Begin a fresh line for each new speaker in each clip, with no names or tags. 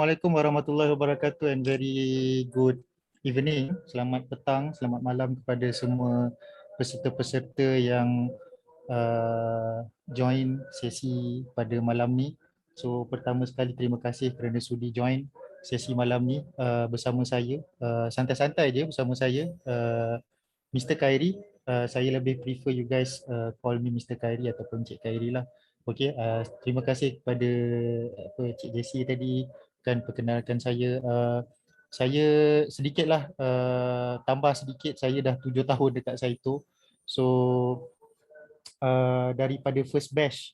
Assalamualaikum warahmatullahi wabarakatuh and very good evening. Selamat petang, selamat malam kepada semua peserta-peserta yang join sesi pada malam ni. So pertama sekali terima kasih kerana sudi join sesi malam ni bersama saya. Santai-santai je bersama saya, Mr. Khairi. Saya lebih prefer you guys call me Mr. Khairi ataupun Cik Khairi lah. Okey, terima kasih kepada Cik Jessie tadi kan perkenalkan saya. Saya sedikitlah tambah sedikit, saya dah 7 tahun dekat Saito. So daripada first batch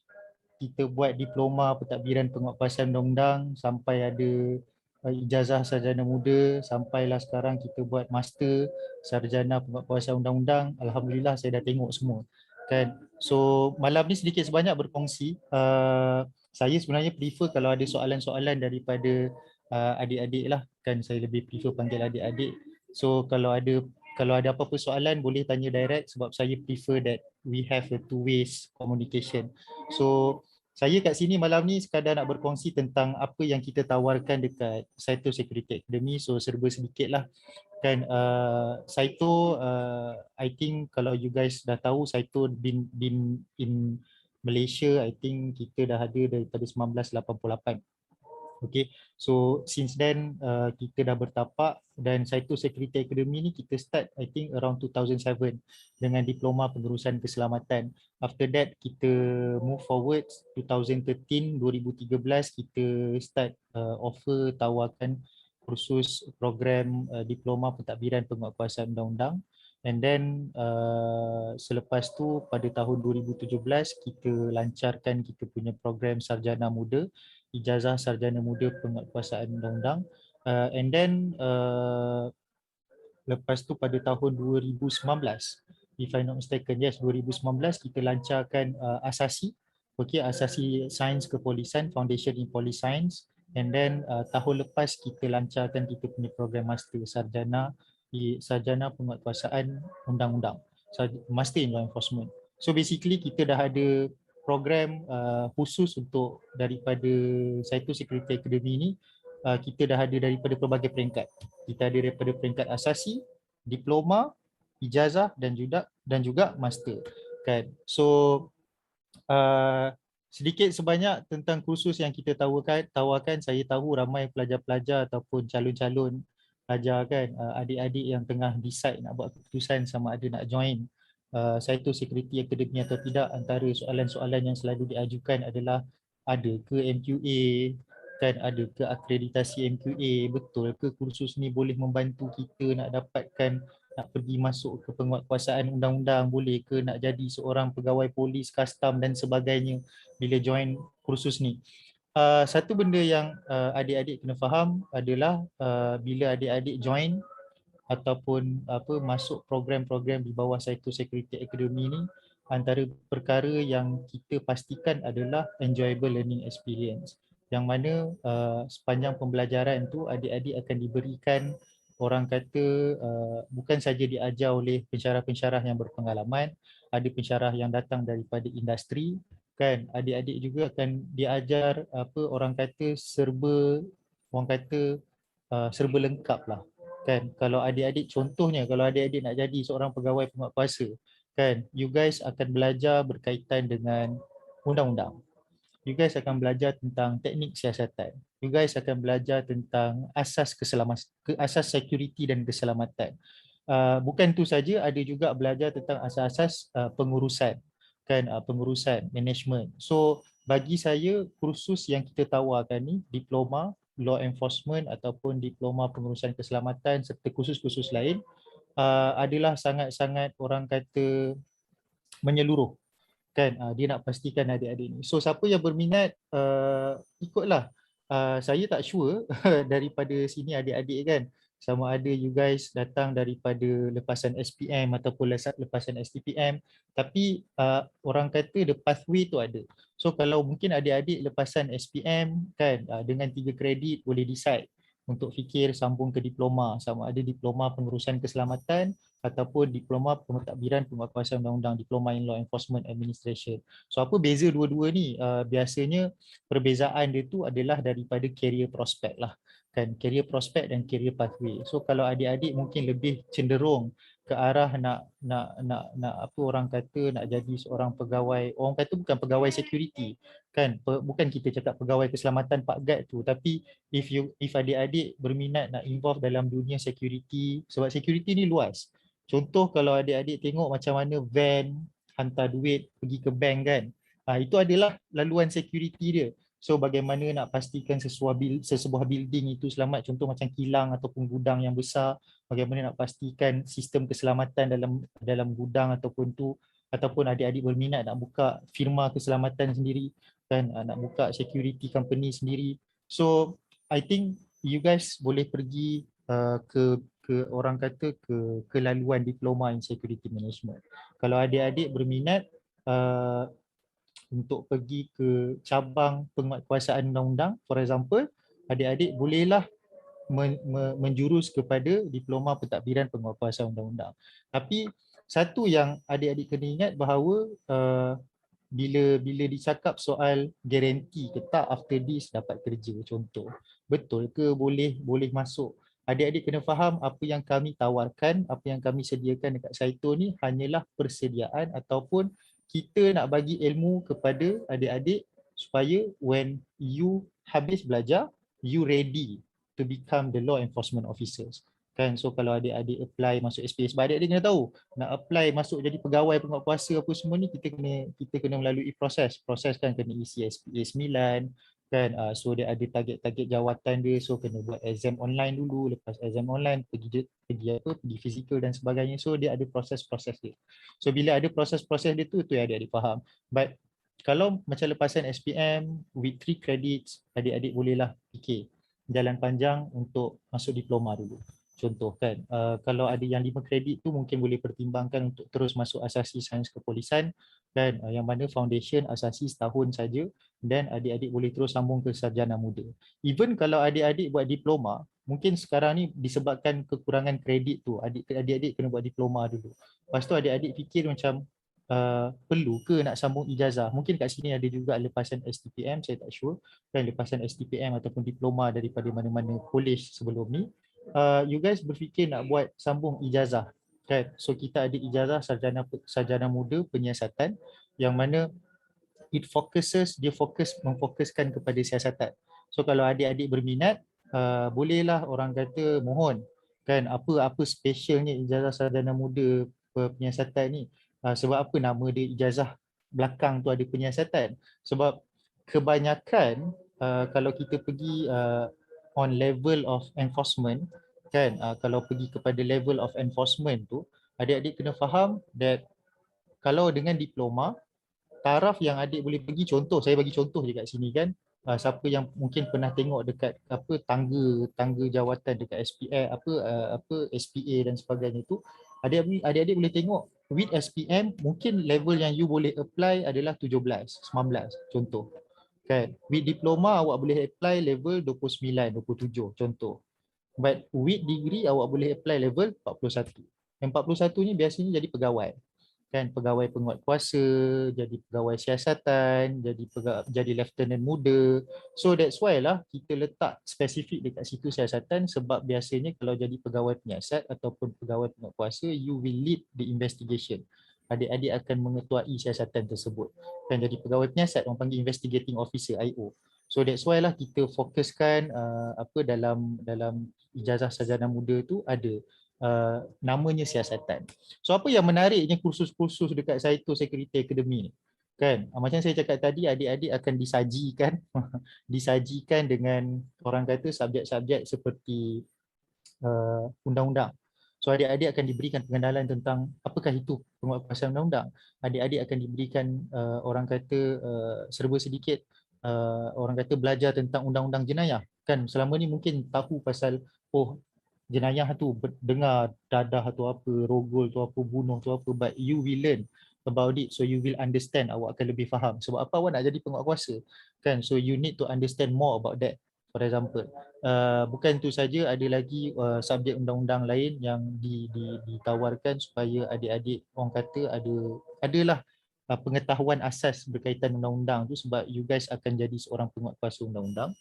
kita buat diploma pentadbiran penguatkuasaan undang-undang sampai ada ijazah sarjana muda, sampailah sekarang kita buat master sarjana penguatkuasaan undang-undang. Alhamdulillah saya dah tengok semua kan. So malam ni sedikit sebanyak berkongsi. Saya sebenarnya prefer kalau ada soalan-soalan daripada adik-adik lah kan, saya lebih prefer panggil adik-adik. So kalau ada apa-apa soalan boleh tanya direct, sebab saya prefer that we have a two ways communication. So saya kat sini malam ni sekadar nak berkongsi tentang apa yang kita tawarkan dekat Saito Security Academy. So serba sedikit lah kan. Saito, I think kalau you guys dah tahu, Saito been in Malaysia, I think kita dah ada daripada 1988. Okay, so since then kita dah bertapak, dan Saito Security Academy ni kita start I think around 2007 dengan diploma pengurusan keselamatan. After that kita move forward 2013 kita start offer tawarkan kursus program diploma pentadbiran penguatkuasaan undang-undang. And then selepas tu pada tahun 2017 kita lancarkan kita punya program sarjana muda, ijazah sarjana muda penguatkuasaan undang-undang. And then lepas tu pada tahun 2019, if I'm not mistaken, yes 2019 kita lancarkan asasi, asasi sains kepolisian, Foundation in Police Science. And then tahun lepas kita lancarkan kita punya program master sarjana penguatkuasaan undang-undang, master in law enforcement. So basically kita dah ada program khusus untuk daripada Saito Security Academy ni. Kita dah ada daripada pelbagai peringkat. Kita ada daripada peringkat asasi, diploma, ijazah dan juga master kan. So sedikit sebanyak tentang kursus yang kita tawarkan. Saya tahu ramai pelajar-pelajar ataupun calon-calon pelajar kan, adik-adik yang tengah decide nak buat keputusan sama ada nak join Saito Security Academy atau tidak. Antara soalan-soalan yang selalu diajukan adalah ada ke MQA kan, ada ke akreditasi MQA, betul ke kursus ni boleh membantu kita nak dapatkan, nak pergi masuk ke penguatkuasaan undang-undang, boleh ke nak jadi seorang pegawai polis, custom dan sebagainya bila join kursus ni. Satu benda yang adik-adik kena faham adalah bila adik-adik join ataupun masuk program-program di bawah Saito Security Academy ni, antara perkara yang kita pastikan adalah enjoyable learning experience, yang mana sepanjang pembelajaran tu adik-adik akan diberikan, orang kata bukan saja diajar oleh pensyarah-pensyarah yang berpengalaman, ada pensyarah yang datang daripada industri kan. Adik-adik juga akan diajar orang kata serba lengkap lah kan. Kalau adik-adik, contohnya kalau adik-adik nak jadi seorang pegawai penguatkuasa kan, you guys akan belajar berkaitan dengan undang-undang, you guys akan belajar tentang teknik siasatan, you guys akan belajar tentang asas security dan keselamatan. Bukan tu saja, ada juga belajar tentang asas-asas pengurusan kan, pengurusan management. So bagi saya kursus yang kita tawarkan ni, diploma law enforcement ataupun diploma pengurusan keselamatan serta kursus-kursus lain adalah sangat-sangat orang kata menyeluruh kan. Dia nak pastikan adik-adik ni. So siapa yang berminat ikutlah. Saya tak sure daripada sini adik-adik kan, sama ada you guys datang daripada lepasan SPM ataupun lepasan STPM, tapi orang kata the pathway tu ada. So kalau mungkin adik-adik lepasan SPM kan, dengan 3 kredit boleh decide untuk fikir sambung ke diploma, sama ada diploma pengurusan keselamatan ataupun diploma pentadbiran penguatkuasaan undang-undang, diploma in law enforcement administration. So apa beza dua-dua ni? Biasanya perbezaan dia tu adalah daripada career prospect lah. kan, career prospect dan career pathway. So kalau adik-adik mungkin lebih cenderung ke arah nak apa orang kata, nak jadi seorang pegawai, orang kata bukan pegawai security kan, bukan kita cakap pegawai keselamatan Pak Gad tu, tapi if adik-adik berminat nak involve dalam dunia security, sebab security ni luas. Contoh kalau adik-adik tengok macam mana van hantar duit pergi ke bank kan, itu adalah laluan security dia. So bagaimana nak pastikan sesebuah building itu selamat, contoh macam kilang ataupun gudang yang besar, bagaimana nak pastikan sistem keselamatan dalam gudang ataupun tu, ataupun adik-adik berminat nak buka firma keselamatan sendiri kan, nak buka security company sendiri. So I think you guys boleh pergi ke orang kata ke laluan diploma in security management. Kalau adik-adik berminat untuk pergi ke cabang penguatkuasaan undang-undang, for example, adik-adik bolehlah menjurus kepada diploma pentadbiran penguatkuasaan undang-undang. Tapi satu yang adik-adik kena ingat bahawa bila dicakap soal garanti ke tak after this dapat kerja, contoh, betul ke boleh masuk, adik-adik kena faham apa yang kami tawarkan, apa yang kami sediakan dekat Saito ni hanyalah persediaan ataupun kita nak bagi ilmu kepada adik-adik supaya when you habis belajar, you ready to become the law enforcement officers kan. So kalau adik-adik apply masuk SPA, sebab adik-adik kena tahu nak apply masuk jadi pegawai penguatkuasa apa semua ni, kita kena melalui proses kan, kena isi SPA 9 kan. So dia ada target jawatan dia, so kena buat exam online dulu, lepas exam online pergi fizikal dan sebagainya. So dia ada proses-proses dia. So bila ada proses-proses dia tu yang adik-adik faham. But kalau macam lepasan SPM with 3 credits, adik-adik bolehlah fikir jalan panjang untuk masuk diploma dulu. Contoh kan, kalau ada yang 5 kredit tu mungkin boleh pertimbangkan untuk terus masuk asasi sains kepolisan kan, yang mana foundation asasi setahun saja, dan adik-adik boleh terus sambung ke sarjana muda. Even kalau adik-adik buat diploma, mungkin sekarang ni disebabkan kekurangan kredit tu, adik-adik kena buat diploma dulu. Lepas tu adik-adik fikir macam perlu ke nak sambung ijazah. Mungkin kat sini ada juga lepasan STPM, saya tak sure kan, lepasan STPM ataupun diploma daripada mana-mana college sebelum ni. You guys berfikir nak buat sambung ijazah kan. So kita ada ijazah sarjana muda penyiasatan, yang mana dia memfokuskan kepada siasatan. So kalau adik-adik berminat, bolehlah orang kata mohon kan, apa specialnya ijazah sarjana muda penyiasatan ni. Sebab apa nama dia ijazah belakang tu ada penyiasatan? Sebab kebanyakan kalau kita pergi on level of enforcement kan, kalau pergi kepada level of enforcement tu, adik-adik kena faham that kalau dengan diploma, taraf yang adik boleh pergi, contoh saya bagi contoh je kat sini kan, siapa yang mungkin pernah tengok dekat tangga jawatan dekat SPA SPA dan sebagainya tu, adik-adik boleh tengok with SPM mungkin level yang you boleh apply adalah 17, 19 contoh kan. With diploma awak boleh apply level 29, 27 contoh. But with degree awak boleh apply level 41. Yang 41 ni biasanya jadi pegawai kan, pegawai penguatkuasa, jadi pegawai siasatan, jadi lieutenant muda. So that's why lah kita letak spesifik dekat situ siasatan, sebab biasanya kalau jadi pegawai penyiasat ataupun pegawai penguatkuasa, you will lead the investigation. Adik-adik akan mengetuai siasatan tersebut. Kan jadi pegawai penyiasat, orang panggil investigating officer IO. So that's why lah kita fokuskan dalam ijazah sarjana muda tu ada namanya siasatan. So apa yang menariknya kursus-kursus dekat Saito Security Academy ni kan, macam saya cakap tadi, adik-adik akan disajikan dengan orang kata subjek-subjek seperti undang-undang. So adik-adik akan diberikan pengenalan tentang apakah itu penguatkuasaan undang-undang. Adik-adik akan diberikan orang kata serba sedikit orang kata belajar tentang undang-undang jenayah kan. Selama ni mungkin tahu pasal jenayah tu, dengar dadah tu apa, rogol tu apa, bunuh tu apa, but you will learn about it, so you will understand, awak akan lebih faham. Sebab apa awak nak jadi penguatkuasa kan, so you need to understand more about that. For example, bukan itu saja, ada lagi subjek undang-undang lain yang ditawarkan supaya adik-adik orang kata adalah pengetahuan asas berkaitan undang-undang tu, sebab you guys akan jadi seorang penguatkuasa undang-undang.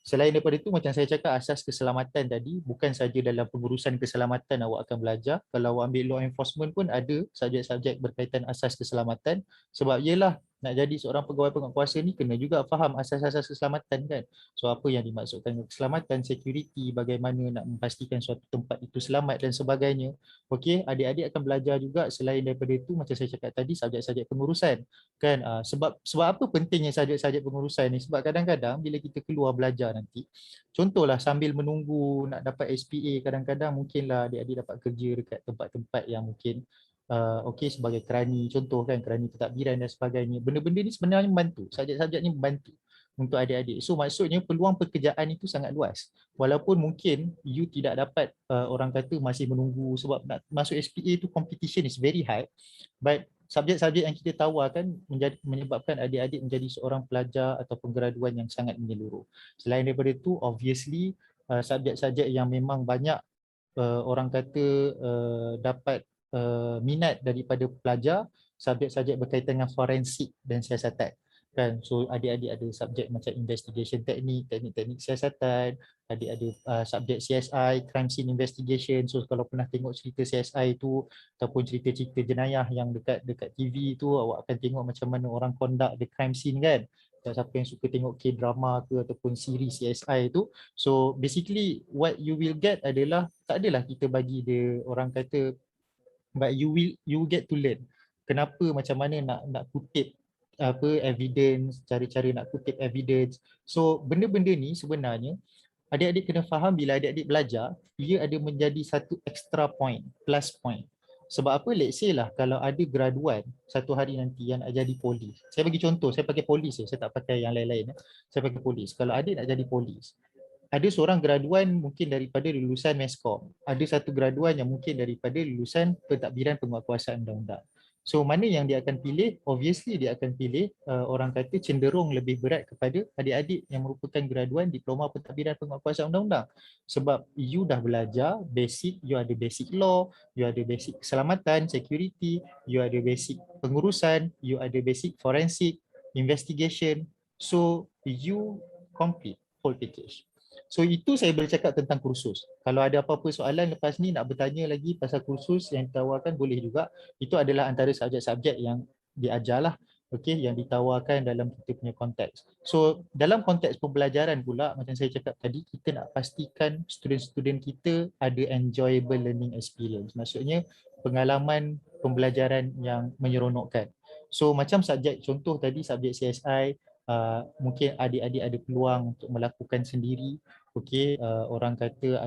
Selain daripada itu, macam saya cakap, asas keselamatan tadi, bukan saja dalam pengurusan keselamatan awak akan belajar. Kalau awak ambil law enforcement pun ada subjek-subjek berkaitan asas keselamatan. Sebab yelah, nak jadi seorang pegawai penguatkuasa ni kena juga faham asas-asas keselamatan kan. So apa yang dimaksudkan dengan keselamatan, security, bagaimana nak memastikan suatu tempat itu selamat dan sebagainya. Okey, adik-adik akan belajar juga selain daripada itu, macam saya cakap tadi, subjek-subjek pengurusan kan. Sebab apa pentingnya subjek-subjek pengurusan ni? Sebab kadang-kadang bila kita keluar belajar nanti, contohlah sambil menunggu nak dapat SPA, kadang-kadang mungkinlah adik-adik dapat kerja dekat tempat-tempat yang mungkin okey, sebagai kerani, contoh kan, kerani pentadbiran dan sebagainya. Benda-benda ni sebenarnya membantu, subjek-subjek ni membantu untuk adik-adik. So maksudnya peluang pekerjaan itu sangat luas. Walaupun mungkin you tidak dapat orang kata masih menunggu, sebab nak masuk SPA tu competition is very high, but subjek-subjek yang kita tawarkan menyebabkan adik-adik menjadi seorang pelajar atau pengraduan yang sangat menyeluruh. Selain daripada itu, obviously subjek-subjek yang memang banyak orang kata dapat minat daripada pelajar, subjek-subjek berkaitan dengan forensik dan siasatan kan. So adik-adik ada subjek macam investigation teknik, teknik-teknik siasatan, adik ada subjek CSI, crime scene investigation. So kalau pernah tengok cerita CSI tu ataupun cerita-cerita jenayah yang dekat TV tu, awak akan tengok macam mana orang conduct the crime scene kan. Siapa yang suka tengok K-drama ke ataupun siri CSI tu. So basically what you will get adalah, tak adalah kita bagi dia orang kata, but you get to learn kenapa, macam mana nak kutip apa evidence, cara-cara nak kutip evidence. So benda-benda ni sebenarnya adik-adik kena faham, bila adik-adik belajar, ia ada menjadi satu extra point, plus point. Sebab apa? Let's say lah, kalau ada graduan satu hari nanti yang nak jadi polis. Saya bagi contoh, saya pakai polis je, saya tak pakai yang lain-lain. Saya pakai polis. Kalau adik nak jadi polis, ada seorang graduan mungkin daripada lulusan Meskom, ada satu graduan yang mungkin daripada lulusan pentadbiran penguatkuasaan undang-undang. So mana yang dia akan pilih? Obviously dia akan pilih orang kata cenderung lebih berat kepada adik-adik yang merupakan graduan diploma pentadbiran penguatkuasaan undang-undang. Sebab you dah belajar basic, you ada basic law, you ada basic keselamatan, security, you ada basic pengurusan, you ada basic forensik, investigation. So you complete whole package. So itu saya boleh cakap tentang kursus. Kalau ada apa-apa soalan lepas ni nak bertanya lagi pasal kursus yang ditawarkan, boleh juga. Itu adalah antara subjek-subjek yang diajarlah, okey, yang ditawarkan dalam kita punya konteks. So dalam konteks pembelajaran pula, macam saya cakap tadi, kita nak pastikan student-student kita ada enjoyable learning experience. Maksudnya pengalaman pembelajaran yang menyeronokkan. So macam subjek contoh tadi, subjek CSI, mungkin adik-adik ada peluang untuk melakukan sendiri. Okey, orang kata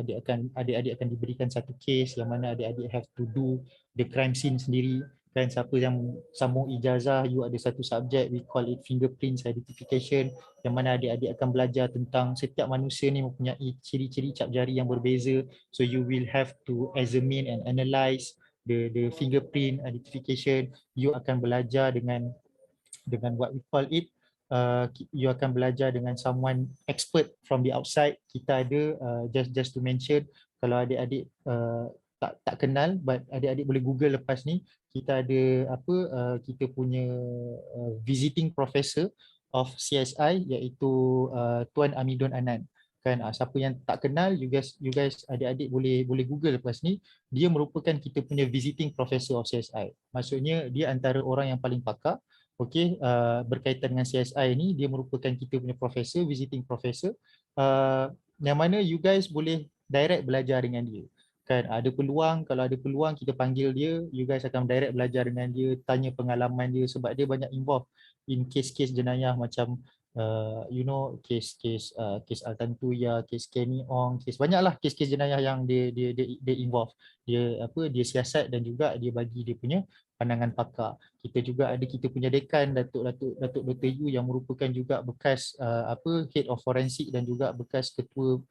adik-adik akan diberikan satu case yang mana adik-adik have to do the crime scene sendiri. Dan siapa yang sambung ijazah, you ada satu subjek, we call it fingerprints identification, yang mana adik-adik akan belajar tentang setiap manusia ni mempunyai ciri-ciri cap jari yang berbeza. So you will have to examine and analyse the fingerprint identification. You akan belajar dengan what we call it, you akan belajar dengan someone expert from the outside. Kita ada just to mention, kalau adik-adik tak kenal, but adik-adik boleh Google lepas ni, kita ada kita punya visiting professor of CSI, iaitu Tuan Amidon Anand kan. Siapa yang tak kenal, you guys adik-adik boleh Google lepas ni. Dia merupakan kita punya visiting professor of CSI. Maksudnya dia antara orang yang paling pakar. Okey, berkaitan dengan CSI ni, dia merupakan kita punya profesor, visiting professor, yang mana you guys boleh direct belajar dengan dia. Kan, ada peluang, kalau ada peluang kita panggil dia, you guys akan direct belajar dengan dia, tanya pengalaman dia, sebab dia banyak involve in case-case jenayah macam case Altantuya, case Kenny Ong, case banyaklah case-case jenayah yang dia involve. Dia siasat dan juga dia bagi dia punya pandangan pakar. Kita juga ada kita punya dekan Datuk Dr. Yu, yang merupakan juga bekas head of forensik dan juga bekas ketua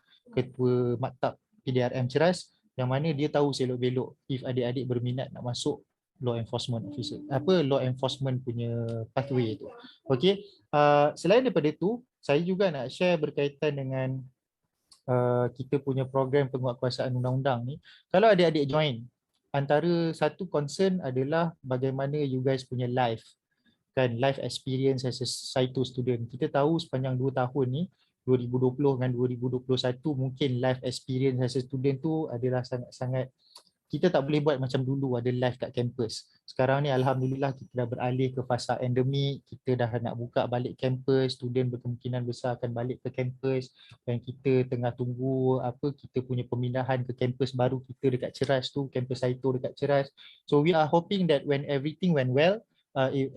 maktab PDRM Ceras, yang mana dia tahu selok-belok if adik-adik berminat nak masuk law enforcement officer, law enforcement punya pathway tu. Okey, selain daripada itu, saya juga nak share berkaitan dengan kita punya program penguatkuasaan undang-undang ni. Kalau adik-adik join, antara satu concern adalah bagaimana you guys punya life experience as a Saito student. Kita tahu sepanjang 2 tahun ni, 2020 dengan 2021 mungkin life experience as a student tu adalah sangat-sangat, kita tak boleh buat macam dulu ada live kat kampus. Sekarang ni alhamdulillah kita dah beralih ke fasa endemik, kita dah nak buka balik kampus, student berkemungkinan besar akan balik ke kampus dan kita tengah tunggu kita punya pemindahan ke kampus baru kita dekat Ceras tu, kampus Saito dekat Ceras. So we are hoping that when everything went well,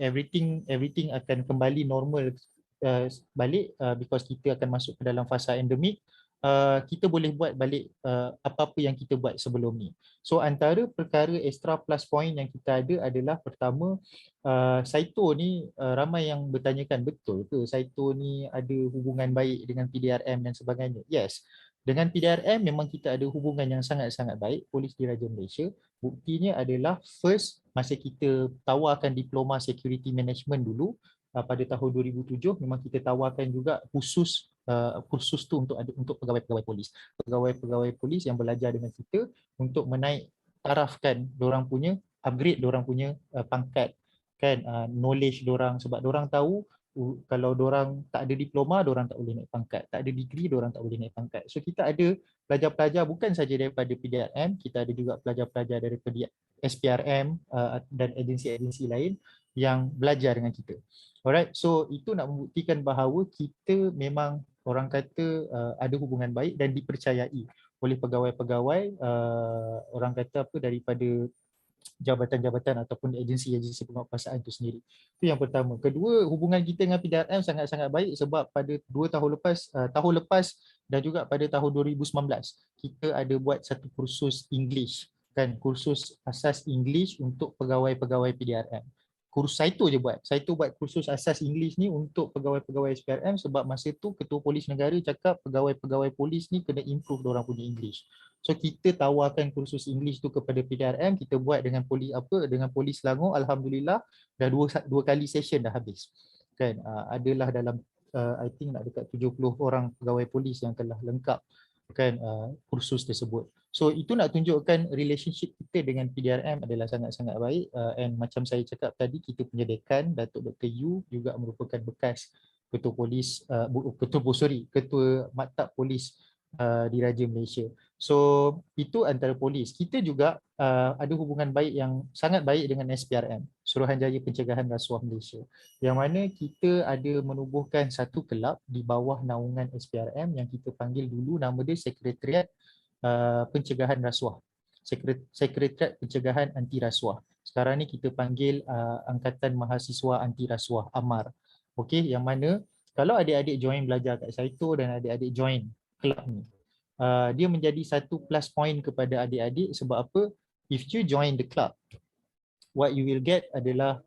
everything akan kembali normal balik because kita akan masuk ke dalam fasa endemik. Kita boleh buat balik apa-apa yang kita buat sebelum ni. So antara perkara extra plus point yang kita ada adalah pertama, Saito ni ramai yang bertanyakan betul ke Saito ni ada hubungan baik dengan PDRM dan sebagainya. Yes, dengan PDRM memang kita ada hubungan yang sangat-sangat baik, Polis Diraja Malaysia. Buktinya adalah first masa kita tawarkan diploma security management dulu, pada tahun 2007 memang kita tawarkan juga kursus tu untuk pegawai-pegawai polis. Pegawai-pegawai polis yang belajar dengan kita untuk menaik tarafkan diorang punya, upgrade diorang punya pangkat kan, knowledge diorang, sebab diorang tahu kalau diorang tak ada diploma diorang tak boleh naik pangkat, tak ada degree diorang tak boleh naik pangkat. So kita ada pelajar-pelajar bukan saja daripada PDRM, kita ada juga pelajar-pelajar daripada SPRM dan agensi-agensi lain yang belajar dengan kita. Alright, so itu nak membuktikan bahawa kita memang orang kata ada hubungan baik dan dipercayai oleh pegawai-pegawai orang kata daripada jabatan-jabatan ataupun agensi-agensi penguatkuasaan itu sendiri. Itu yang pertama. Kedua, hubungan kita dengan PDRM sangat-sangat baik sebab pada 2 tahun lepas, tahun lepas dan juga pada tahun 2019 kita ada buat satu kursus English kan, kursus asas English untuk pegawai-pegawai PDRM. Kursus Saito je buat. Saito buat kursus asas English ni untuk pegawai-pegawai SPRM sebab masa tu Ketua Polis Negara cakap pegawai-pegawai polis ni kena improve diorang punya English. So kita tawarkan kursus English tu kepada PDRM, kita buat dengan Polis Selangor, alhamdulillah dah dua kali session dah habis. Kan, adalah dalam I think nak dekat 70 orang pegawai polis yang telah lengkap kan kursus tersebut. So itu nak tunjukkan relationship kita dengan PDRM adalah sangat-sangat baik, and macam saya cakap tadi, kita punya dekan Datuk Dr. Yu juga merupakan bekas Ketua Polis Ketua Maktab Polis Diraja Malaysia. So itu antara polis. Kita juga ada hubungan baik yang sangat baik dengan SPRM, Suruhanjaya Pencegahan Rasuah Malaysia, yang mana kita ada menubuhkan satu kelab di bawah naungan SPRM yang kita panggil dulu nama dia Sekretariat Pencegahan Rasuah, Sekretariat Pencegahan Anti Rasuah. Sekarang ni kita panggil Angkatan Mahasiswa Anti Rasuah, AMAR. Okey, yang mana kalau adik-adik join belajar kat Saito dan adik-adik join kelab ni, dia menjadi satu plus point kepada adik-adik. Sebab apa? If you join the club, what you will get adalah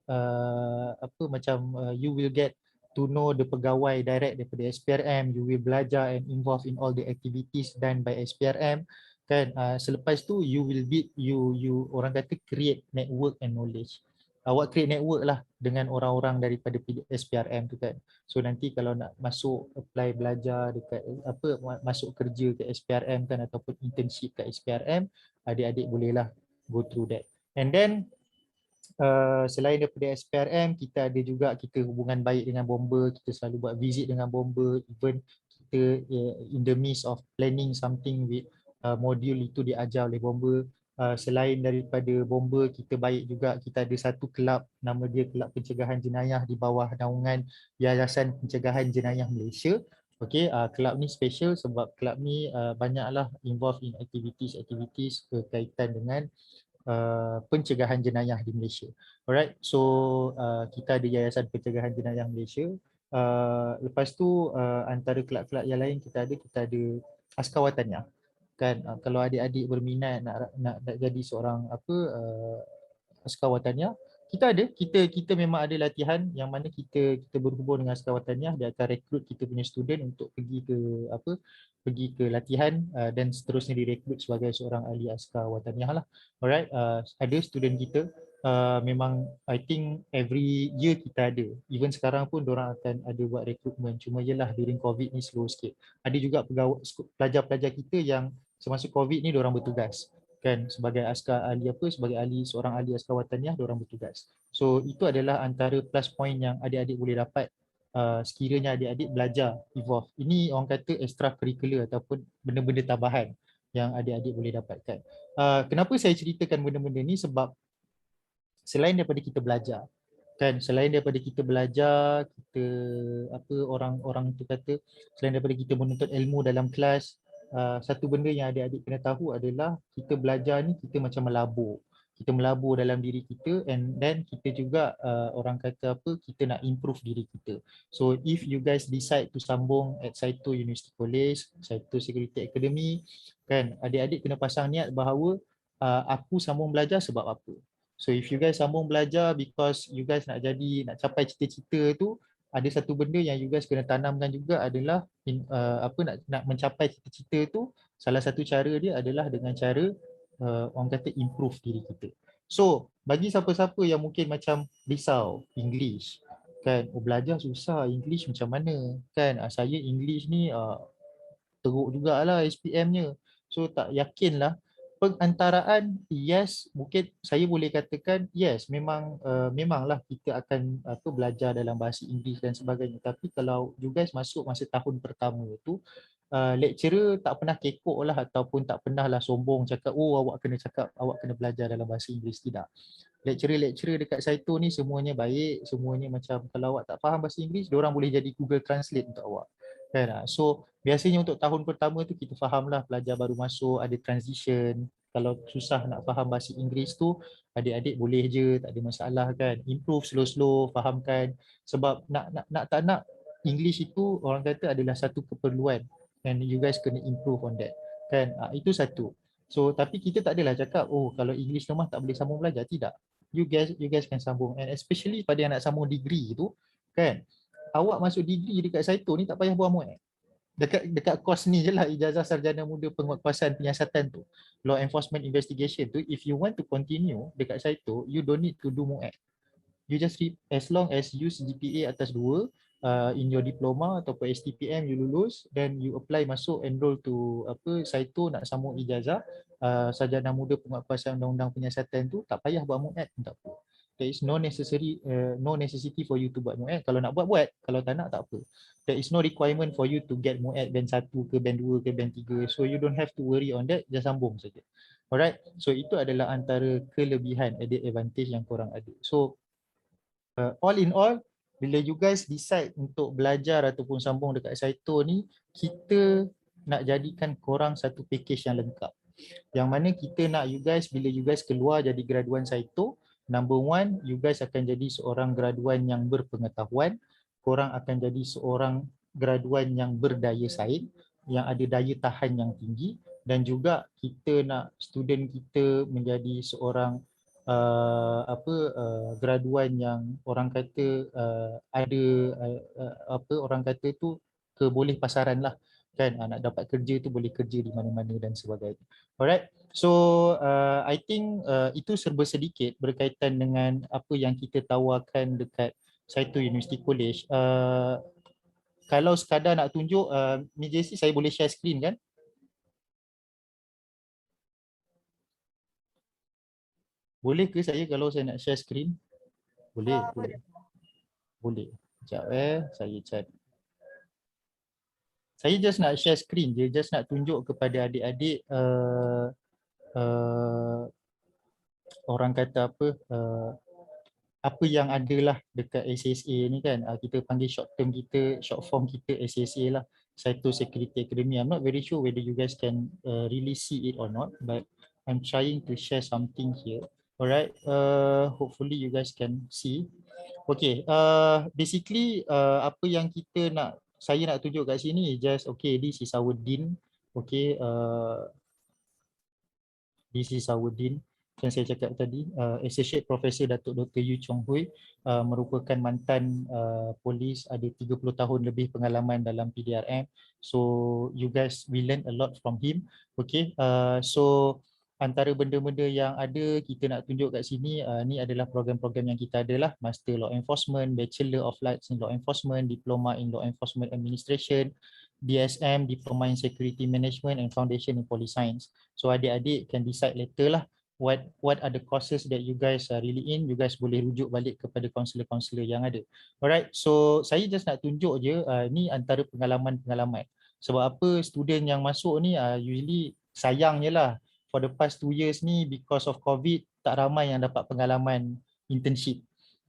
you will get to know the pegawai direct daripada SPRM, you will belajar and involved in all the activities done by SPRM kan. Selepas tu you will you orang kata create network and knowledge. Awak create network lah dengan orang-orang daripada SPRM tu kan. So nanti kalau nak masuk apply belajar dekat masuk kerja ke SPRM kan, ataupun internship kat SPRM, adik-adik bolehlah go through that. And then selain daripada SPRM, kita ada juga hubungan baik dengan Bomber. Kita selalu buat visit dengan Bomber. Even kita in the midst of planning something with modul itu diajar oleh Bomber. Selain daripada Bomber, kita baik juga, kita ada satu kelab nama dia Kelab Pencegahan Jenayah di bawah naungan Yayasan Pencegahan Jenayah Malaysia. Okey, kelab ni special sebab kelab ni banyaklah involved in activities berkaitan dengan pencegahan jenayah di Malaysia. Alright, so kita ada Yayasan Pencegahan Jenayah Malaysia. Lepas tu antara kelab-kelab yang lain kita ada Askar Wataniah. Kan, kalau adik-adik berminat nak jadi seorang Askar Wataniah, kita memang ada latihan yang mana kita berhubung dengan Askar Wataniah. Dia akan rekrut kita punya student untuk pergi ke latihan dan seterusnya direkrut sebagai seorang ahli Askar Wataniah lah. Alright, ada student kita memang I think every year kita ada. Even sekarang pun diorang akan ada buat rekrutmen, cuma yelah during COVID ni slow sikit. Ada juga pelajar-pelajar kita yang semasa COVID ni diorang bertugas kan sebagai askar ahli seorang ahli Askar Wataniah, diorang bertugas. So itu adalah antara plus point yang adik-adik boleh dapat sekiranya adik-adik belajar evolve. Ini orang kata extracurricular ataupun benda-benda tambahan yang adik-adik boleh dapatkan. Kenapa saya ceritakan benda-benda ni? Sebab selain daripada kita belajar, kan, selain daripada kita belajar, kita apa orang-orang tu kata, selain daripada kita menuntut ilmu dalam kelas, satu benda yang adik-adik kena tahu adalah kita belajar ni kita macam melabur. Kita melabur dalam diri kita, and then kita juga orang kata apa, kita nak improve diri kita. So if you guys decide to sambung at Saito University College, Saito Security Academy, kan, adik-adik kena pasang niat bahawa aku sambung belajar sebab apa. So if you guys sambung belajar because you guys nak jadi, nak capai cita-cita tu, ada satu benda yang you guys kena tanamkan juga adalah nak mencapai cita-cita tu, salah satu cara dia adalah dengan cara orang kata improve diri kita. So bagi siapa-siapa yang mungkin macam risau English, kan, belajar susah English macam mana, kan, saya English ni teruk jugalah SPM-nya, so tak yakinlah. Pengantaraan, yes, mungkin saya boleh katakan yes, memanglah kita akan belajar dalam bahasa Inggeris dan sebagainya, tapi kalau you guys masuk masa tahun pertama tu, lecturer tak pernah kekok lah ataupun tak pernah lah sombong cakap awak kena belajar dalam bahasa Inggeris. Tidak, lecturer dekat Saito ni semuanya baik, semuanya macam kalau awak tak faham bahasa Inggeris, diorang boleh jadi Google Translate untuk awak, kan. So biasanya untuk tahun pertama tu kita fahamlah, pelajar baru masuk ada transition. Kalau susah nak faham bahasa Inggeris tu, adik-adik boleh je, tak ada masalah, kan. Improve slow-slow, fahamkan. Sebab nak tak nak, English itu orang kata adalah satu keperluan, and you guys kena improve on that, kan. Itu satu. So tapi kita tak adalah cakap kalau English lemah tak boleh sambung belajar, tidak. You guys can sambung, and especially pada yang nak sambung degree tu, kan. Awak masuk degree dekat Saito ni tak payah buat MUAT. Dekat kos ni je lah, ijazah sarjana muda penguatkuasaan penyiasatan tu, law enforcement investigation tu, if you want to continue dekat Saito, you don't need to do MUAT. You just read, as long as you CGPA atas 2 in your diploma ataupun STPM you lulus, then you apply masuk enroll to Saito nak sambung ijazah sarjana muda penguatkuasaan undang-undang penyiasatan tu, tak payah buat MUAT pun tak apa. There is no necessity for you to buat MUAT. Kalau nak buat, kalau tak nak tak apa. There is no requirement for you to get MUAT band 1 ke band 2 ke band 3. So you don't have to worry on that, just sambung saja. Alright, so itu adalah antara kelebihan, added advantage yang korang ada. So all in all, bila you guys decide untuk belajar ataupun sambung dekat Saito ni, kita nak jadikan korang satu package yang lengkap. Yang mana kita nak you guys, bila you guys keluar jadi graduan Saito, number one, you guys akan jadi seorang graduan yang berpengetahuan, korang akan jadi seorang graduan yang berdaya saing, yang ada daya tahan yang tinggi, dan juga kita nak student kita menjadi seorang graduan yang orang kata ada orang kata tu keboleh pasaran lah, kan. Nak dapat kerja tu boleh kerja di mana-mana dan sebagainya. Alright, so I think itu serba sedikit berkaitan dengan apa yang kita tawarkan dekat Saito University College. Kalau sekadar nak tunjuk, Miss Jessie, saya boleh share screen kan? Boleh ke saya kalau saya nak share screen? Boleh, boleh. Boleh. Sekejap saya cari. Saya just nak share screen je, just nak tunjuk kepada adik-adik orang kata apa yang adalah dekat SSA ni, kan. Kita panggil short term kita, short form kita SSA lah, Saito Security Academy. I'm not very sure whether you guys can really see it or not, but I'm trying to share something here. Alright, hopefully you guys can see. Okay, basically apa yang saya nak tunjuk kat sini just this is our dean. Okay, this is our dean yang saya cakap tadi, Associate Professor Datuk Dr. Yu Chong Hui, merupakan mantan polis, ada 30 tahun lebih pengalaman dalam PDRM. So you guys will learn a lot from him. Okay, so antara benda-benda yang ada kita nak tunjuk kat sini, ni adalah program-program yang kita ada lah. Master Law Enforcement, Bachelor of Arts in Law Enforcement, Diploma in Law Enforcement Administration, DSM, Diploma in Security Management, and Foundation in Police Science. So adik-adik can decide later lah what are the courses that you guys are really in, you guys boleh rujuk balik kepada kaunselor-kaunselor yang ada. Alright, so saya just nak tunjuk je ni antara pengalaman-pengalaman. Sebab apa student yang masuk ni usually sayang je lah for the past 2 years ni because of COVID tak ramai yang dapat pengalaman internship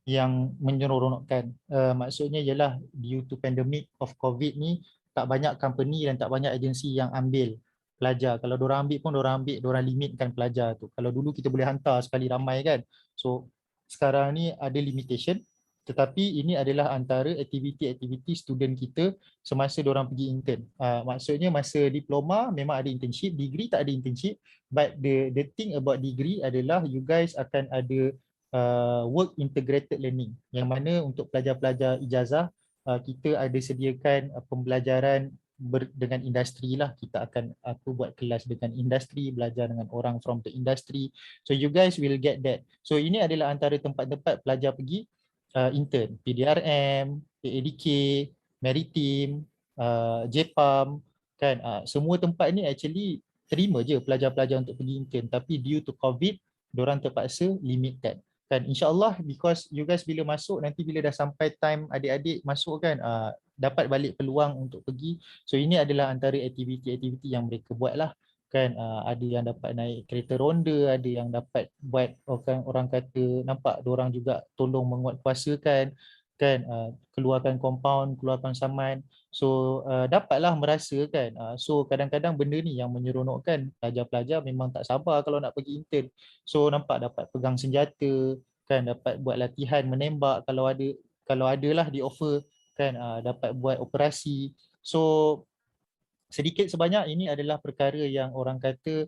yang menyeronokkan. Maksudnya ialah due to pandemic of COVID ni tak banyak company dan tak banyak agensi yang ambil pelajar. Kalau diorang ambil pun diorang limitkan pelajar tu. Kalau dulu kita boleh hantar sekali ramai kan. So sekarang ni ada limitation, tetapi ini adalah antara aktiviti-aktiviti student kita semasa diorang pergi intern. Maksudnya masa diploma memang ada internship, degree tak ada internship, but the thing about degree adalah you guys akan ada work integrated learning, yang mana untuk pelajar-pelajar ijazah kita ada sediakan pembelajaran dengan industri lah. Kita akan buat kelas dengan industri, belajar dengan orang from the industry, so you guys will get that. So ini adalah antara tempat-tempat pelajar pergi intern, PDRM, AADK, Maritime, JPAM kan. Semua tempat ni actually terima je pelajar-pelajar untuk pergi intern, tapi due to COVID diorang terpaksa limitkan kan. InsyaAllah because you guys bila masuk nanti bila dah sampai time adik-adik masuk kan, dapat balik peluang untuk pergi. So ini adalah antara aktiviti-aktiviti yang mereka buat lah kan. Ada yang dapat naik kereta ronda, ada yang dapat buat orang kata nampak diorang juga tolong menguatkuasakan kan, keluarkan compound, keluarkan saman. So dapatlah merasa kan. So kadang-kadang benda ni yang menyeronokkan. Pelajar-pelajar memang tak sabar kalau nak pergi intern. So nampak dapat pegang senjata kan, dapat buat latihan menembak kalau adalah di offer kan, dapat buat operasi. So sedikit sebanyak ini adalah perkara yang orang kata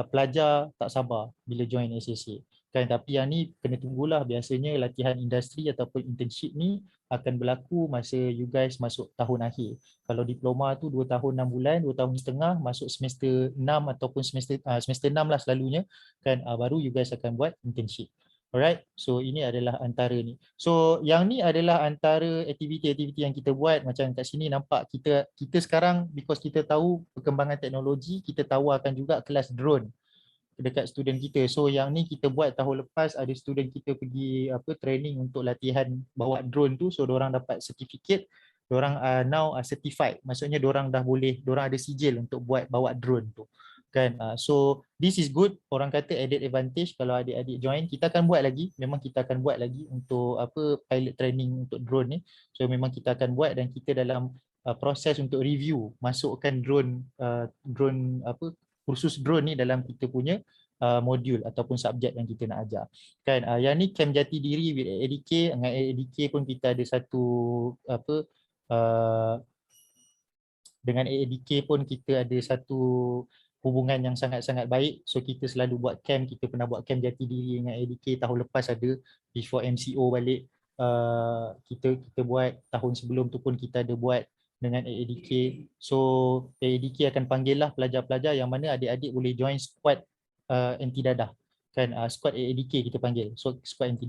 pelajar tak sabar bila join SSA kan. Tapi yang ni kena tunggulah, biasanya latihan industri ataupun internship ni akan berlaku masa you guys masuk tahun akhir. Kalau diploma tu 2 tahun 6 bulan, 2 tahun setengah, masuk semester 6 ataupun semester 6 lah selalunya kan, baru you guys akan buat internship. Alright, so ini adalah antara ni. So yang ni adalah antara aktiviti-aktiviti yang kita buat. Macam kat sini nampak kita sekarang because kita tahu perkembangan teknologi, kita tawarkan juga kelas drone dekat student kita. So yang ni kita buat tahun lepas, ada student kita pergi training untuk latihan bawa drone tu. So diorang dapat certificate, diorang now certified. Maksudnya diorang dah boleh, diorang ada sijil untuk buat bawa drone tu kan. So this is good, orang kata added advantage. Kalau adik-adik join, kita akan buat lagi, memang kita akan buat lagi untuk pilot training untuk drone ni. So memang kita akan buat, dan kita dalam proses untuk review masukkan drone kursus drone ni dalam kita punya modul ataupun subjek yang kita nak ajar kan. Yang ni Camp Jati Diri with AADK. Dengan AADK pun kita ada satu dengan AADK pun kita ada satu hubungan yang sangat-sangat baik. So kita selalu buat camp, kita pernah buat camp Jati Diri dengan AADK tahun lepas ada, before MCO balik kita buat. Tahun sebelum tu pun kita ada buat dengan AADK. So AADK akan panggil lah pelajar-pelajar yang mana adik-adik boleh join squad anti dadah kan. Squad AADK kita panggil, so squad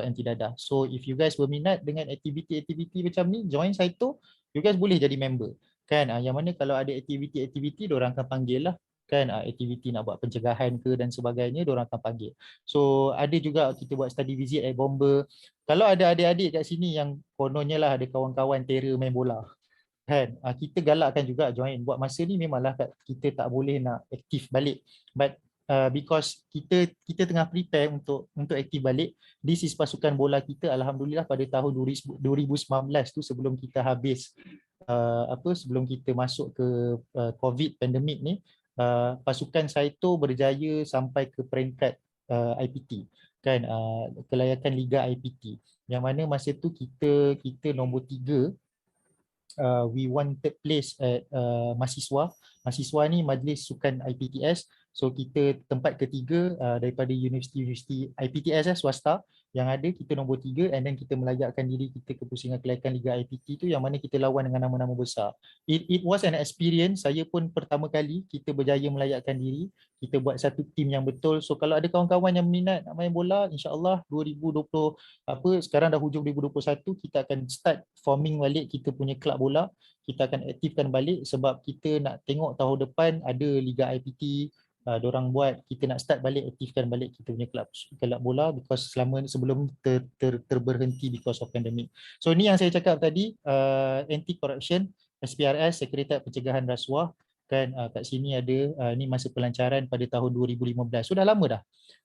anti dadah. So if you guys berminat dengan aktiviti-aktiviti macam ni, join Saito, you guys boleh jadi member kan. Yang mana kalau ada aktiviti-aktiviti, diorang akan panggil lah kan. Aktiviti nak buat pencegahan ke dan sebagainya, diorang akan panggil. So ada juga kita buat study visit air bomber. Kalau ada adik-adik kat sini yang kononnya lah ada kawan-kawan terror main bola kan, kita galakkan juga join. Buat masa ni memanglah kita tak boleh nak aktif balik, but because kita tengah prepare untuk aktif balik. This is pasukan bola kita, alhamdulillah pada tahun 2019 tu, sebelum kita habis sebelum kita masuk ke COVID pandemic ni, pasukan Saito berjaya sampai ke peringkat IPT kan, kelayakan Liga IPT, yang mana masa tu kita nombor 3. We won third place at mahasiswa ni Majlis Sukan IPTS. So kita tempat ketiga daripada universiti IPTS swasta yang ada, kita nombor 3, and then kita melayakkan diri kita ke pusingan kelayakan Liga IPT tu, yang mana kita lawan dengan nama-nama besar. It was an experience. Saya pun pertama kali kita berjaya melayakkan diri, kita buat satu tim yang betul. So kalau ada kawan-kawan yang minat nak main bola, insya-Allah 2020 sekarang dah hujung 2021, kita akan start forming balik kita punya kelab bola. Kita akan aktifkan balik sebab kita nak tengok tahun depan ada Liga IPT Diorang buat kita nak start balik, aktifkan balik kita punya kelab bola because sebelum terberhenti because of pandemic. So ni yang saya cakap tadi, anti corruption, SPRS, Sekretariat Pencegahan Rasuah, kan kat sini ada ni masa pelancaran pada tahun 2015. Sudah lama dah.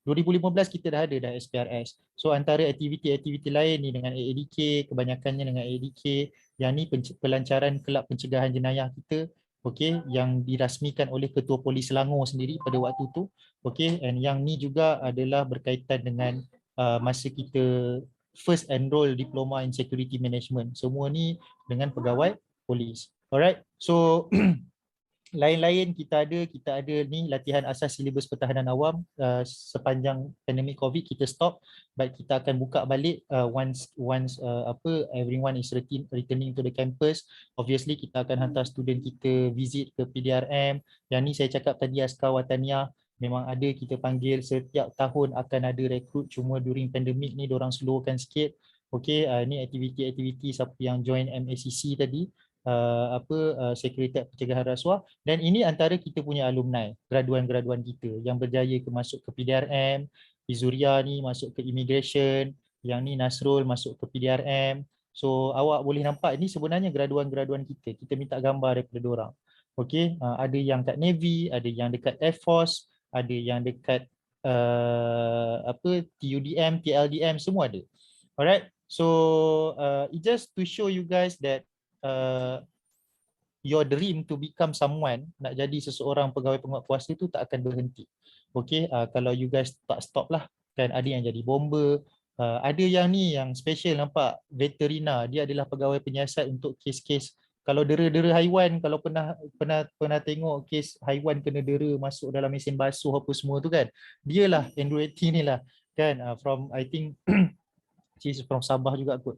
2015 kita dah ada dah SPRS. So antara aktiviti-aktiviti lain ni dengan AADK, kebanyakannya dengan AADK, yang ni pelancaran kelab pencegahan jenayah kita, okey, yang dirasmikan oleh Ketua Polis Selangor sendiri pada waktu tu, okey, and yang ni juga adalah berkaitan dengan masa kita first enroll diploma in security management. Semua ni dengan pegawai polis. Alright, so lain-lain kita ada ni latihan asas silibus pertahanan awam, sepanjang pandemik COVID kita stop, but kita akan buka balik once everyone is returning to the campus. Obviously kita akan hantar student kita visit ke PDRM. Yang ni saya cakap tadi, askar wataniah memang ada kita panggil setiap tahun, akan ada rekrut, cuma during pandemik ni diorang slowkan sikit. Okey, ni aktiviti-aktiviti siapa yang join MACC tadi, Sekretariat Pencegahan Rasuah, dan ini antara kita punya alumni, graduan-graduan kita yang berjaya masuk ke PDRM. Izuria ni masuk ke immigration, yang ni Nasrul masuk ke PDRM. So awak boleh nampak ini sebenarnya graduan-graduan kita. Kita minta gambar daripada diorang. Okey, ada yang kat Navy, ada yang dekat Air Force, ada yang dekat TUDM, TLDM, semua ada. Alright, so it just to show you guys that your dream to become someone, nak jadi seseorang pegawai penguatkuasa tu tak akan berhenti. Okay, kalau you guys tak stop lah, kan ada yang jadi bomber, ada yang ni yang special nampak, veterina, dia adalah pegawai penyiasat untuk kes-kes kalau dera-dera haiwan, kalau pernah tengok kes haiwan kena dera masuk dalam mesin basuh apa semua tu kan, dia lah Andrew Eti ni lah kan, from I think she's from Sabah juga kot.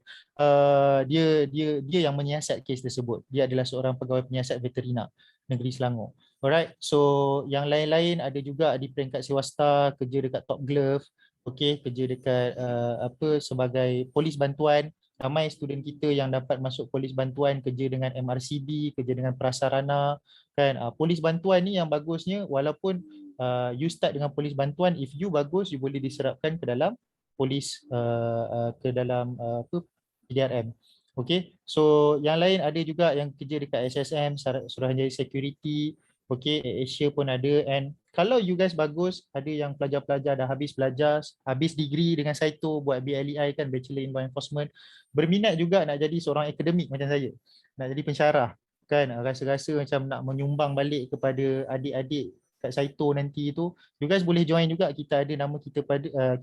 Dia yang menyiasat kes tersebut. Dia adalah seorang pegawai penyiasat veterina negeri Selangor. Alright, so yang lain-lain ada juga di peringkat swasta, kerja dekat Top Glove, okey, kerja dekat sebagai polis bantuan. Ramai student kita yang dapat masuk polis bantuan, kerja dengan MRCB, kerja dengan prasarana kan. Polis bantuan ni yang bagusnya, walaupun you start dengan polis bantuan, if you bagus, you boleh diserapkan ke dalam polis, ke dalam PDRM. Okey, so yang lain ada juga yang kerja dekat SSM, Suruhanjaya Security, okey, Asia pun ada. And kalau you guys bagus, ada yang pelajar-pelajar dah habis belajar, habis degree dengan Saito, buat BLEI kan, Bachelor in Law Enforcement, berminat juga nak jadi seorang akademik macam saya, nak jadi pensyarah kan, rasa-rasa macam nak menyumbang balik kepada adik-adik kat Saito nanti tu, you guys boleh join juga. Kita ada nama kita